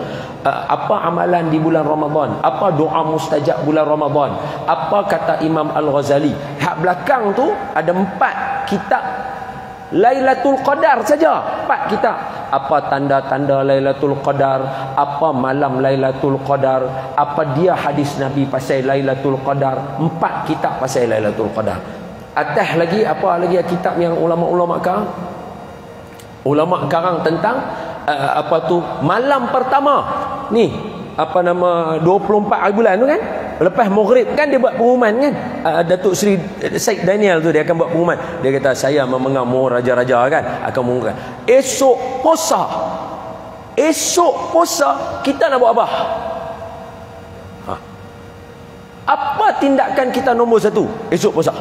Speaker 1: Apa amalan di bulan Ramadan? Apa doa mustajab bulan Ramadan? Apa kata Imam Al-Ghazali? Hak belakang tu ada 4 kitab Lailatul Qadar saja, 4 kitab. Apa tanda-tanda Lailatul Qadar, apa malam Lailatul Qadar, apa dia hadis Nabi pasal Lailatul Qadar. 4 kitab pasal Lailatul Qadar. Atas lagi apa lagi kitab yang ulama-ulama karang? Ulama karang tentang apa tu malam pertama. Ni apa nama 24 hari bulan tu kan? Lepas maghrib kan dia buat pengumuman kan, Datuk Seri Syed Daniel tu dia akan buat pengumuman. Dia kata saya memengamu raja-raja kan akan mengumumkan esok puasa kita nak buat apa? Apa tindakan kita nombor 1 esok puasa?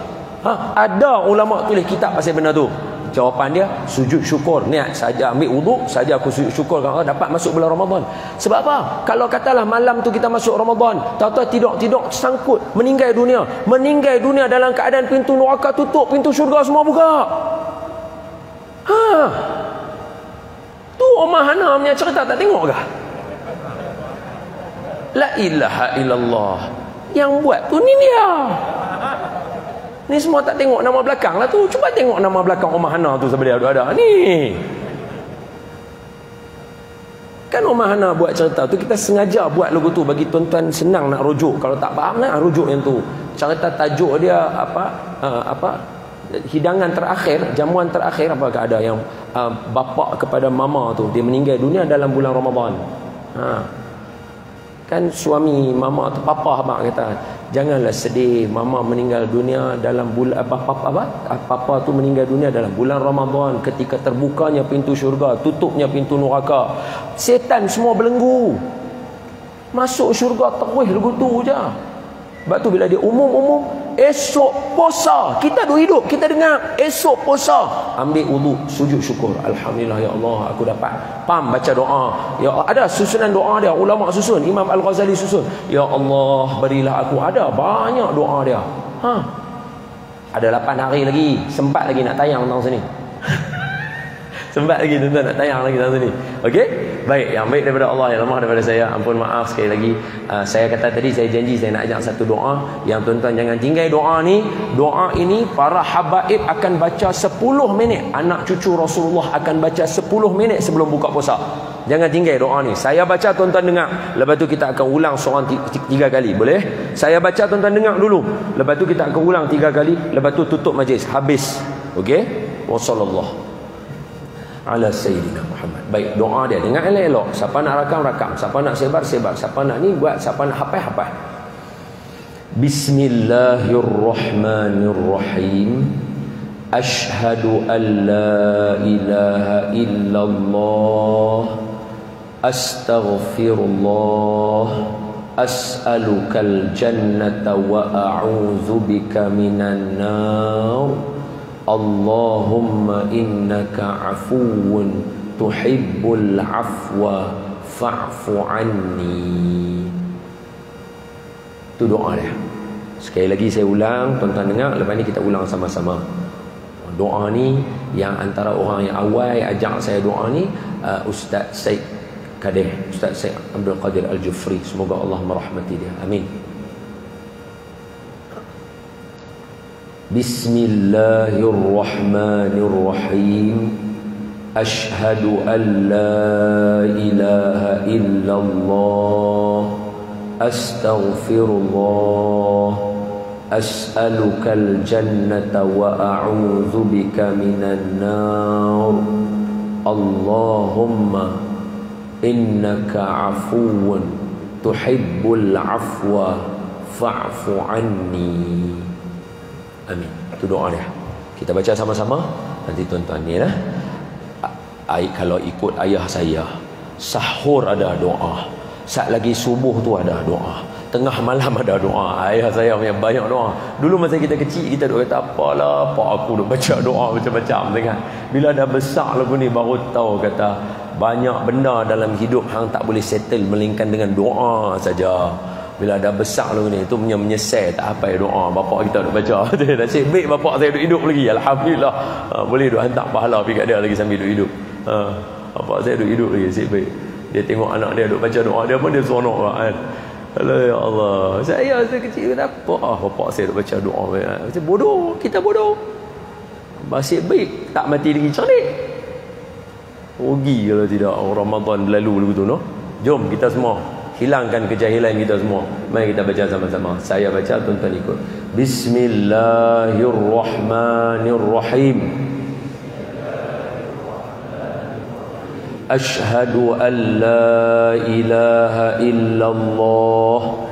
Speaker 1: Ada ulama tulis kitab pasal benda tu. Jawapan dia sujud syukur. Niat saja ambil wuduk saja aku sujud syukur kalau dapat masuk bulan Ramadan. Sebab apa? Kalau katalah malam tu kita masuk Ramadan, tahu-tahu tidur sangkut meninggal dunia dalam keadaan pintu neraka tutup, pintu syurga semua buka. Tu Omar Hana punya cerita tak tengok ke? La ilaha illallah. Yang buat tu ni dia. Ni semua tak tengok nama belakang lah tu. Cuba tengok nama belakang Omar Hana tu sampai dia ada. Ni. Kan Omar Hana buat cerita tu, kita sengaja buat lagu tu bagi tuan-tuan senang nak rujuk. Kalau tak faham nak rujuk yang tu. Cerita tajuk dia apa hidangan terakhir, jamuan terakhir apakah ada yang bapa kepada mama tu dia meninggal dunia dalam bulan Ramadan. Kan suami mama tu papa kata janganlah sedih mama meninggal dunia dalam bulan papa tu meninggal dunia dalam bulan Ramadan ketika terbukanya pintu syurga, tutupnya pintu neraka. Setan semua belenggu. Masuk syurga terus lagu tu je. Sebab tu bila dia umum esok puasa, kita duk hidup kita dengar esok puasa, ambil wudu, sujud syukur, alhamdulillah ya Allah aku dapat. Baca doa. Ya ada susunan doa dia, ulama susun, Imam Al-Ghazali susun. Ya Allah berilah aku, ada banyak doa dia. Ada 8 hari lagi, sempat lagi nak tayang tentang sini. Sempat lagi tuan-tuan nak tayang lagi satu ni. Okey? Baik, yang baik daripada Allah, yang lemah daripada saya. Ampun maaf sekali lagi. Saya kata tadi, saya janji saya nak ajak satu doa. Yang tuan-tuan jangan tinggal doa ni. Doa ini para habaib akan baca 10 minit. Anak cucu Rasulullah akan baca 10 minit sebelum buka puasa. Jangan tinggal doa ni. Saya baca, tuan-tuan dengar. Lepas tu kita akan ulang seorang 3 kali. Boleh? Saya baca, tuan-tuan dengar dulu. Lepas tu kita akan ulang 3 kali. Lepas tu tutup majlis. Habis. Okey? Wassallallahu ala sayyidina Muhammad. Baik, doa dia dengar elok-elok. Siapa nak rakam, siapa nak sebar, siapa nak ni buat, siapa nak hafal. Bismillahirrahmanirrahim. Ashhadu an la ilaha illallah, astaghfirullah, as'alukal jannata wa a'udzu bika minan nar. Allahumma innaka afuwun tuhibbul afwa fa'fu anni. Itu doa dia. Sekali lagi saya ulang, tuan-tuan dengar. Lepas ni kita ulang sama-sama. Doa ni yang antara orang yang awal ajak saya doa ni, Ustaz Syed Kadir, Ustaz Syed Abdul Qadir Al-Jufri. Semoga Allah merahmati dia. Amin. Bismillahirrahmanirrahim. Ashhadu an la ilaha illallah, astaghfirullah, as'alukal jannata wa a'udzu bika minan nar. Allahumma innaka afuwun tuhibbul afwa fa'fu anni. Amin. Itu doa dia. Kita baca sama-sama. Nanti tuan-tuan ni lah. Kalau ikut ayah saya, sahur ada doa, saat lagi subuh tu ada doa, tengah malam ada doa. Ayah saya punya banyak doa. Dulu masa kita kecil, kita duk kata, apalah pak aku duk baca doa macam-macam kan. Bila dah besar lagu ni baru tahu kata banyak benda dalam hidup hang tak boleh settle melainkan dengan doa saja. Bila dah besar lagu ni, itu punya menyesal tak apa doa bapak kita duk baca. Nasib baik bapak saya duk hidup lagi, alhamdulillah. Boleh duk hantar pahala pergi kat dia lagi sambil duk hidup. Bapak saya duk hidup lagi, nasib baik. Dia tengok anak dia duk baca doa, dia pun dia seronok kan. Alah ya Allah, saya kecil kenapa bapak saya duk baca doa. Macam bodoh, kita bodoh. Nasib baik tak mati lagi cerdik. Rugi kalau tidak Ramadan berlalu begitu no. Jom kita semua hilangkan kejahilan kita semua. Mari kita baca sama-sama. Saya baca, tuan-tuan ikut. Bismillahirrahmanirrahim. Ashhadu an la ilaha illallah,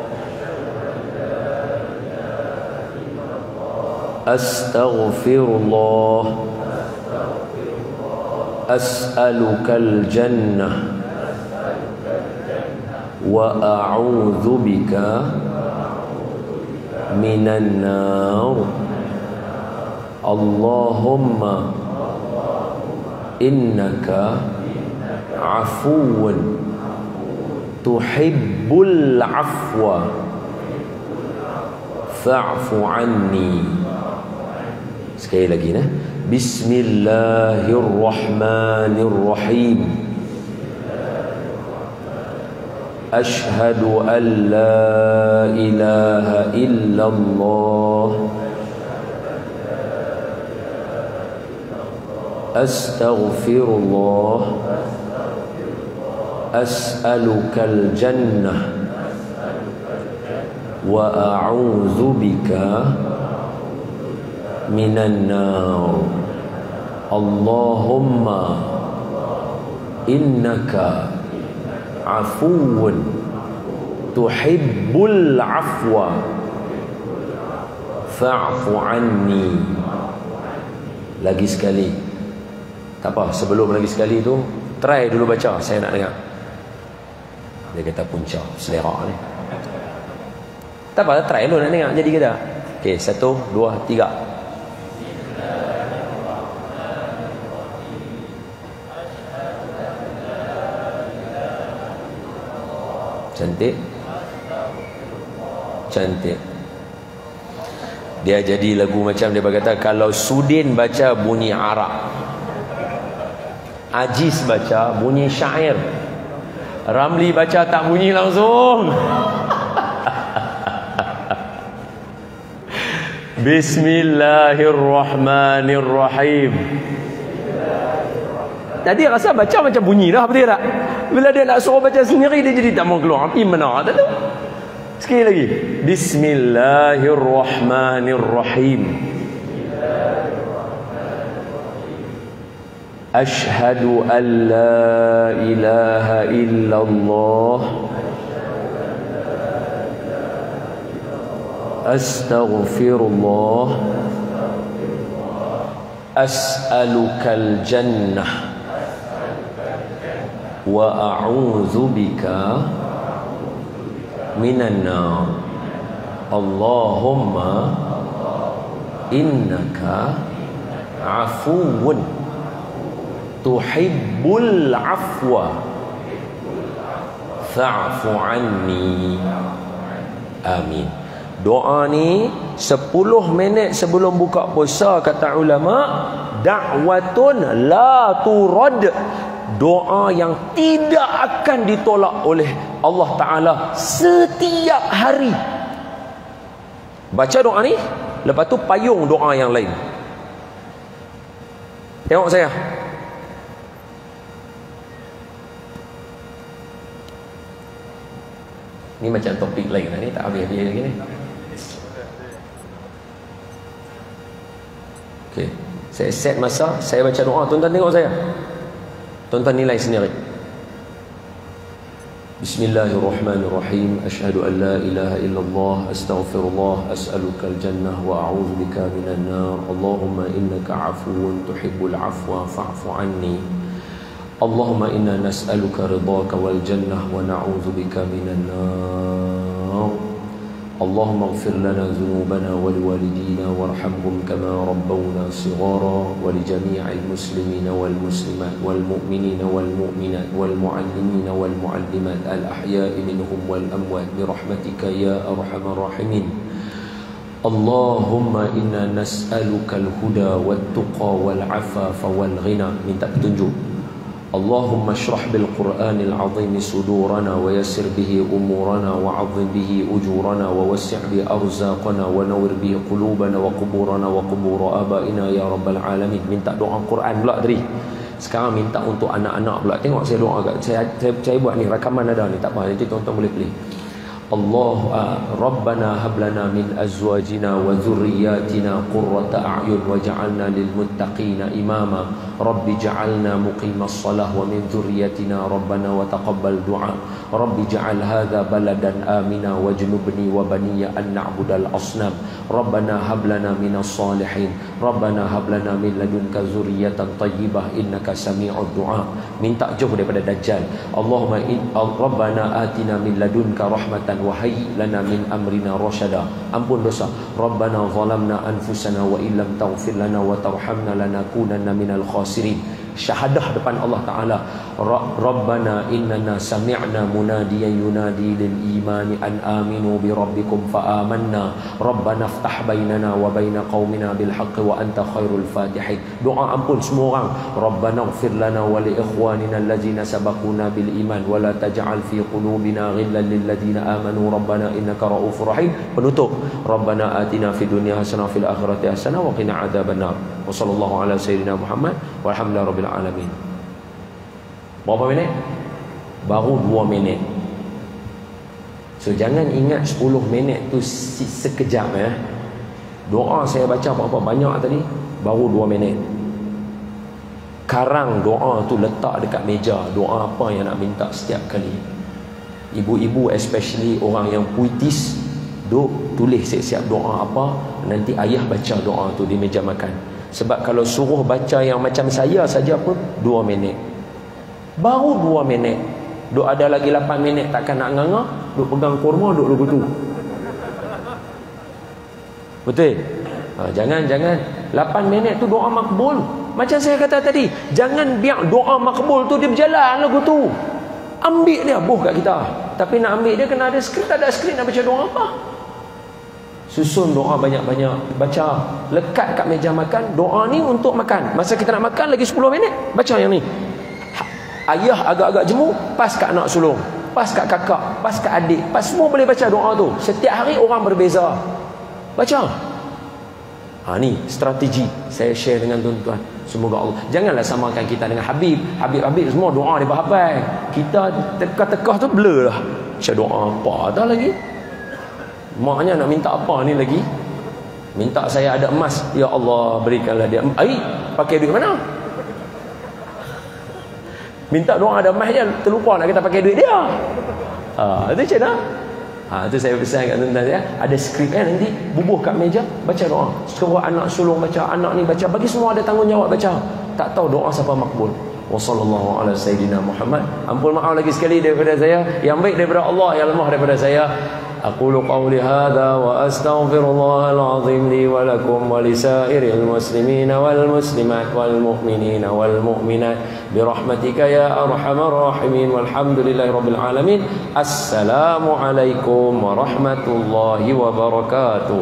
Speaker 1: astaghfirullah, as'alukal jannah wa a'udzu bika minan nar. Allahumma innaka afuwun tuhibbul afwa fa'fu anni. Sekali lagi nah. Bismillahirrahmanirrahim. Ashhadu an la ilaha illallah, astaghfirullah, as'alukal jannah wa a'udzu bika minan nar. Allahumma innaka afuwun tuhibbul afwa fa'fu anni. Lagi sekali. Tak apa, sebelum lagi sekali tu try dulu baca, saya nak dengar. Dia kata punca selera ni. Tak apa, try dulu nak dengar jadi kata. Okey, 1 2 3. Cantik. Cantik. Dia jadi lagu macam dia berkata, kalau Sudin baca bunyi Arab, Aziz baca bunyi syair, Ramli baca tak bunyi langsung. Bismillahirrahmanirrahim. Tadi rasa baca macam bunyi dah, betul tak? Bila dia nak suruh baca sendiri, dia jadi tak mau keluar. Mana tak tahu. Sekali lagi. Bismillahirrahmanirrahim. Ashhadu an la ilaha illallah. Astaghfirullah. As'alukal jannah. Wa a'udzu bika minan nar. Allahumma innaka afuwun tuhibbul afwa fa'fu anni. Amin. Doa ni 10 minit sebelum buka puasa, kata ulama, da'watun la turad, doa yang tidak akan ditolak oleh Allah Ta'ala setiap hari. Baca doa ni, lepas tu payung doa yang lain. Tengok saya. Ni macam topik lain lah ni, tak habis-habis lagi ni. Okey, saya set masa, saya baca doa, tuan-tuan tengok saya. Tuan-tuan nilai sendiri. Bismillahirrahmanirrahim. Asyhadu an la ilaha illallah, astaghfirullah, as'alukal jannah wa a'udzu bika minan nar. Allahumma innaka afuwun tuhibbul afwa fa'fu anni. Allahumma inna nas'aluka ridhaka wal jannah wa na'udzu bika minan nar. Allahumma ighfir lana dhunubana wa liwalidina warhamhum kama rabbawna shighara wa li jami'il muslimina wal muslimat wal mu'minina wal mu'minat wal mu'allimina wal mu'allimat al ahya'i minhum wal amwat bi rahmatika ya arhamar rahimin. Allahumma inna nas'aluka al huda wat tuqa wal afafa wal ghina. Minta petunjuk. Allahumma shrah bil Qur'anil azim sudurana wa yassir bihi umurana wa 'azzim bihi ujurana wa wassi' bi arzaqana wa nawwir bihi qulubana wa quburana wa qubur abaina ya rabbal alamin. Minta doa Quran pula tadi. Sekarang minta untuk anak-anak pula. Tengok saya doa kat saya buat ni, rakaman ada ni, tak apa, nanti tuan-tuan boleh play. Rabbana hab lana min azwajina wa dhurriyyatina qurrata a'yun waj'alna lil muttaqina imama. Rabbi ja'alna muqimas shalah wa min dhurriyyatina rabbana wa taqabbal du'a. Rabbi ja'al hadha baladan amina wajnubni wa baniya an na'budal asnam. Rabbana hab lana minas salihin. Rabbana hab lana min ladunka dzurriyyatan thayyibah innaka sami'ud du'a. Minta jauh daripada dajjal. Allahumma Rabbana atina min ladunka rahmatan wa hayyi lana min amrina rasyada. Ampun dosa. Rabbana zalamna anfusana wa illam taghfir lana wa tarhamna lanakunanna minal khasirin. Syahadah depan Allah Ta'ala. Rabbana innana sami'na munadiyan yunadi lil imani an aminu bi rabbikum fa amanna. Rabbana iftah bainana wa baina qaumina bil haqqi wa anta khairul fatihin. Doa ampun semua orang. Rabbana ighfir lana wa li ikhwanina allazina sabaquna bil iman wa la taj'al fi qulubina ghillan lil ladzina amanu rabbana innaka raufur rahim. Penutup. Rabbana atina fid dunya hasanah fil akhirati hasanah wa qina adzabannar. Wa sallallahu ala sayyidina Muhammad walhamdulillahi rabbil alamin. Berapa minit? Baru 2 minit. So jangan ingat 10 minit tu sekejap Doa saya baca berapa banyak tadi? Baru 2 minit. Karang doa tu letak dekat meja. Doa apa yang nak minta setiap kali. Ibu-ibu especially orang yang puitis, duk tulis siap-siap doa apa, nanti ayah baca doa tu di meja makan. Sebab kalau suruh baca yang macam saya saja pun 2 minit. Baru 2 minit. Duk ada lagi 8 minit takkan nak nganga, duk pegang kurma duk lugu tu. Betul? Jangan 8 minit tu doa makbul. Macam saya kata tadi, jangan biar doa makbul tu dia berjalan lagu tu. Ambil dia buh kat kita. Tapi nak ambil dia kena ada skrip, tak ada skrip nak baca doa apa? Susun doa banyak-banyak, baca, lekat kat meja makan. Doa ni untuk makan. Masa kita nak makan lagi 10 minit, baca yang ni. Ayah agak-agak jemu, pas kat anak sulung, pas kat kakak, pas kat adik, pas semua boleh baca doa tu. Setiap hari orang berbeza. Baca. Ni strategi saya share dengan tuan-tuan. Semoga Allah, janganlah samakan kita dengan Habib semua doa dia berhafal. Kita tekah-tekah tu blur lah. Baca doa apa dah lagi. Maknya nak minta apa ni lagi? Minta saya ada emas, ya Allah berikanlah dia. Pakai duit mana? Minta doa ada emas je, terlupa nak kita pakai duit dia. Itu macam mana? Itu saya pesan kat tuan-tuan ya. Ada skrip nanti bubuh kat meja, baca doa. Suruh anak sulung baca, anak ni baca, bagi semua ada tanggungjawab baca. Tak tahu doa siapa makbul. Wassallallahu ala sayyidina Muhammad. Ampun maaf lagi sekali daripada saya. Yang baik daripada Allah, yang lemah daripada saya. أقول قولي هذا وأستغفر الله العظيم لي ولكم ولسائر المسلمين والمسلمات والمؤمنين والمؤمنات برحمتك يا أرحم الراحمين والحمد لله رب العالمين. السلام عليكم ورحمة الله وبركاته.